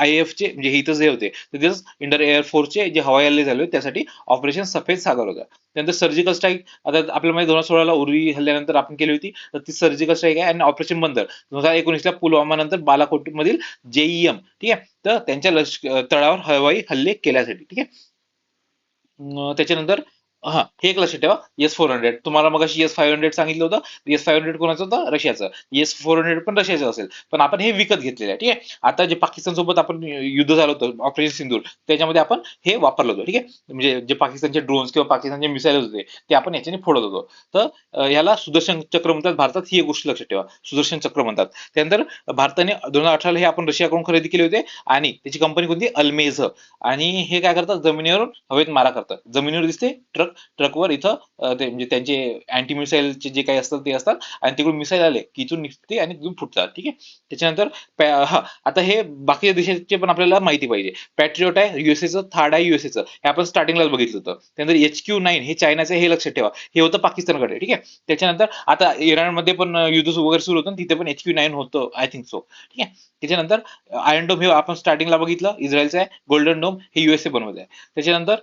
एफ चे म्हणजे हे इथं जे होते, तिथेच इंडियन एअरफोर्सचे जे हवाई हल्ले झाले होते त्यासाठी ऑपरेशन सफेद सागर होता. त्यानंतर सर्जिकल स्ट्राईक, आता आपल्याला माहिती 2016ला उरी हल्ल्यानंतर आपण केली होती, तर ती सर्जिकल स्ट्राईक आहे. आणि ऑपरेशन बंदर 2019ला पुलवामा नंतर बालाकोट मधील जेईएम, ठीक आहे, तर त्यांच्या तळावर हवाई हल्ले केल्यासाठी, ठीक आहे. त्याच्यानंतर हा हे एक लक्षात ठेवा. S-400 तुम्हाला मग S-500 सांगितलं होतं, S-500 कोणाचं होतं, रशियाचं. S-400 पण रशियाचं असेल, पण आपण हे विकत घेतलेलं आहे, ठीक आहे. आता जे पाकिस्तान सोबत आपण युद्ध झालं होतं ऑपरेशन सिंदूर, त्याच्यामध्ये आपण हे वापरलं होतं, ठीक आहे. म्हणजे जे पाकिस्तानचे ड्रोन्स किंवा पाकिस्तानचे मिसाईल होते ते आपण याच्याने फोडत होतो. तर ह्याला सुदर्शन चक्र म्हणतात भारतात, ही एक गोष्ट लक्षात ठेवा, सुदर्शन चक्र म्हणतात. त्यानंतर भारताने 2018ला हे आपण रशियाकडून खरेदी केले होते, आणि त्याची कंपनी कोणती, अल्मेझ. आणि हे काय करतात, जमिनीवरून हवेत मारा करतात, जमिनीवर दिसते ट्रकवर इथं ते म्हणजे त्यांचे अँटी मिसाईलचे जे काही असतात ते असतात, आणि तिकडून मिसाईल आले की इथून निघते आणि तिथून फुटतात, ठीक आहे. त्याच्यानंतर आता हे बाकीच्या देशाचे पण आपल्याला माहिती पाहिजे. पॅट्रिओट आहे युएसएचं, थार्ड आहे युएसएचं, हे आपण स्टार्टिंगलाच बघितलं होतं. त्यानंतर HQ-9 हे चायनाचं, हे लक्षात ठेवा, हे होतं पाकिस्तानकडे, ठीक आहे. त्याच्यानंतर आता इराणमध्ये पण युद्ध वगैरे सुरू होतं, तिथे पण HQ-9 होतं, आय थिंक सो, ठीक आहे. त्याच्यानंतर आयर्न डोम हे आपण स्टार्टिंगला बघितलं, इस्रायलचं आहे. गोल्डन डोम हे युएसए बनवत आहे. त्याच्यानंतर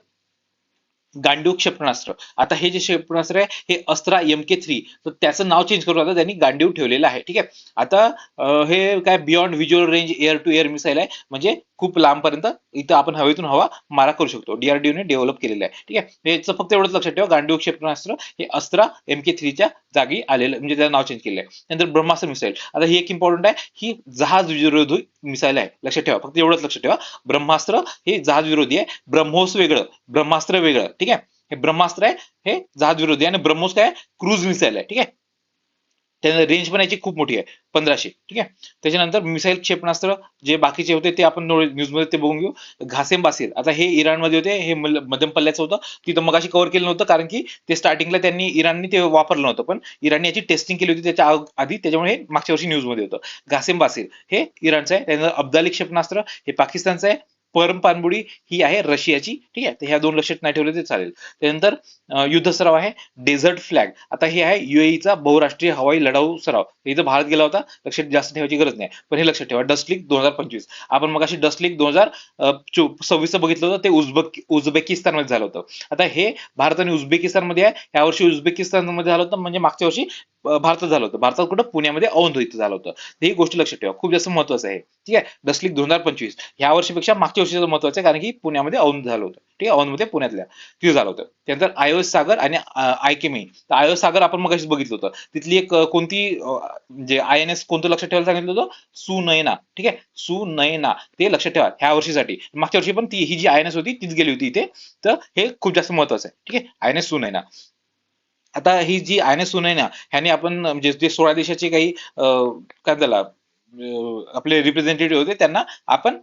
गांडीव क्षेपणास्त्र, आता हे जे क्षेपणास्त्र आहे हे अस्त्रा MK3, तर त्याचं नाव चेंज करून आता त्यांनी गांडीव ठेवलेलं आहे, ठीक आहे. आता हे काय beyond visual range air to air missile आहे, म्हणजे खूप लांबपर्यंत इथं आपण हवेतून हवा मारा करू शकतो, DRDO ने डेव्हलप केलेलं आहे, ठीक आहे. याचं फक्त एवढंच लक्षात ठेवा, गांडीव क्षेपणास्त्र हे अस्त्रा MK3च्या जागी आलेलं, म्हणजे त्याचं नाव चेंज केलं आहे. नंतर ब्रह्मास्त्र मिसाईल, आता ही एक इम्पॉर्टंट आहे, ही जहाज विरोधी मिसाईल आहे, लक्षात ठेवा, फक्त एवढंच लक्षात ठेवा. ब्रह्मास्त्र हे जहाज विरोधी आहे, ब्रह्मोस वेगळं, ब्रह्मास्त्र वेगळं, ठीक आहे. हे ब्रह्मास्त्र आहे, हे जहाज विरोधी आहे. आणि ब्रह्मोस काय, क्रूज मिसाईल आहे, ठीक आहे. त्यानंतर रेंज पण याची खूप मोठी आहे, 1500, ठीक आहे. त्याच्यानंतर मिसाईल क्षेपणास्त्र जे बाकीचे होते ते आपण न्यूज मध्ये ते बघून घेऊ. घासेम बासीर, आता हे इराणमध्ये होते, हे मध्यम पल्ल्याचं होतं, तिथं मगाशी कव्हर केलं नव्हतं कारण की ते स्टार्टिंगला त्यांनी इराणनी ते वापरलं नव्हतं, पण इराणने याची टेस्टिंग केली होती त्याच्या आधी, त्याच्यामुळे हे मागच्या वर्षी न्यूज मध्ये होतं. घासेम बासीर हे इराणचं आहे. त्यानंतर अब्दाली क्षेपणास्त्र हे पाकिस्तानचं आहे. परम पाणबुडी ही आहे रशियाची, ठीक आहे. तर ह्या दोन लक्षात नाही ठेवले ते चालेल. त्यानंतर युद्ध सराव आहे डेझर्ट फ्लॅग, आता हे आहे युएईचा बहुराष्ट्रीय हवाई लढाऊ सराव, इथं भारत गेला होता, लक्षात जास्त ठेवायची गरज नाही, पण हे लक्षात ठेवा. डस्ट लीग 2025, आपण मग अशी डस्ट लीग 2026 बघितलं होतं, ते उझबेकिस्तान मध्ये झालं होतं. आता हे भारत आणि उझबेकिस्तान मध्ये आहे, या वर्षी उझबेकिस्तान मध्ये झालं होतं, म्हणजे मागच्या वर्षी भारतात झालं होतं. भारतात कुठं, पुण्यामध्ये औंध इथं झालं होतं. ही गोष्ट लक्षात ठेवा, खूप जास्त महत्वाचं आहे, ठीक आहे. डस्ट लीग 2025 ह्या वर्षीपेक्षा मागच्या वर्षीचं महत्वाचं आहे, कारण की पुण्यामध्ये औंध झालं होतं, ठीक आहे, औंधमध्ये पुण्यातल्या तिथे झालं होतं. त्यानंतर आयओएस सागर आणि आयकेमी, तर आयओएस सागर आपण मग बघितलं होतं, तिथली एक कोणती म्हणजे INS कोणतं लक्षात ठेवायला सांगितलं होतं, सुनयना, ठीक आहे, सुनयना, ते लक्षात ठेवा ह्या वर्षीसाठी. मागच्या वर्षी पण ती ही जी INS होती तीच गेली होती इथे, तर हे खूप जास्त महत्वाचं आहे, ठीक आहे, INS सुनयना. आता ही जी INS सुनयना, ह्याने आपण म्हणजे जे 16 देशाचे काही काय त्याला आपले रिप्रेझेंटेटिव्ह होते, त्यांना आपण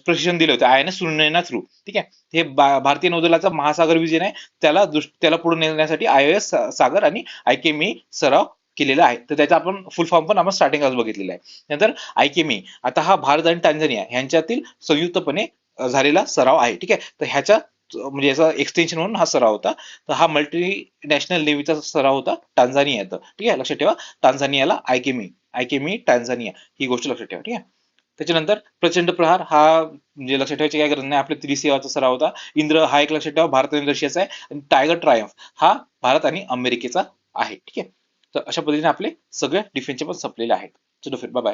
प्रशिक्षण दिले होते INS सुनयना थ्रू, ठीक आहे. हे भारतीय नौदलाचा महासागर विजय आहे, त्याला पुढे नेण्यासाठी IOS सागर आणि आयकेमी सराव केलेला आहे. तर त्याचा आपण फुल फॉर्म पण आपण स्टार्टिंग बघितलेला आहे. नंतर आयकेमी, आता हा भारत आणि टांझानिया यांच्यातील संयुक्तपणे झालेला सराव आहे, ठीक आहे. तर ह्याच्या म्हणजे याचा एक्सटेन्शन म्हणून हा सराव होता. तर हा मल्टी नॅशनल नेव्हीचा सराव होता टांझानियात, ठीक आहे, लक्षात ठेवा. टांझानियाला आयकेमी, आयकेमी टांझानिया, ही गोष्ट लक्षात ठेवा, ठीक आहे. त्याच्यानंतर प्रचंड प्रहार हा म्हणजे लक्षात ठेवायची काय गरज नाही, आपल्या त्रिसेवाचा सराव होता. इंद्र हा एक लक्षात ठेवा, भारत आणि रशियाचा आहे. आणि टायगर ट्रायम्फ हा भारत आणि अमेरिकेचा आहे. ठीक आहे. तर अशा पद्धतीने आपले सगळे डिफेन्सचे पण संपलेले आहेत. चलो फिर बाय बाय.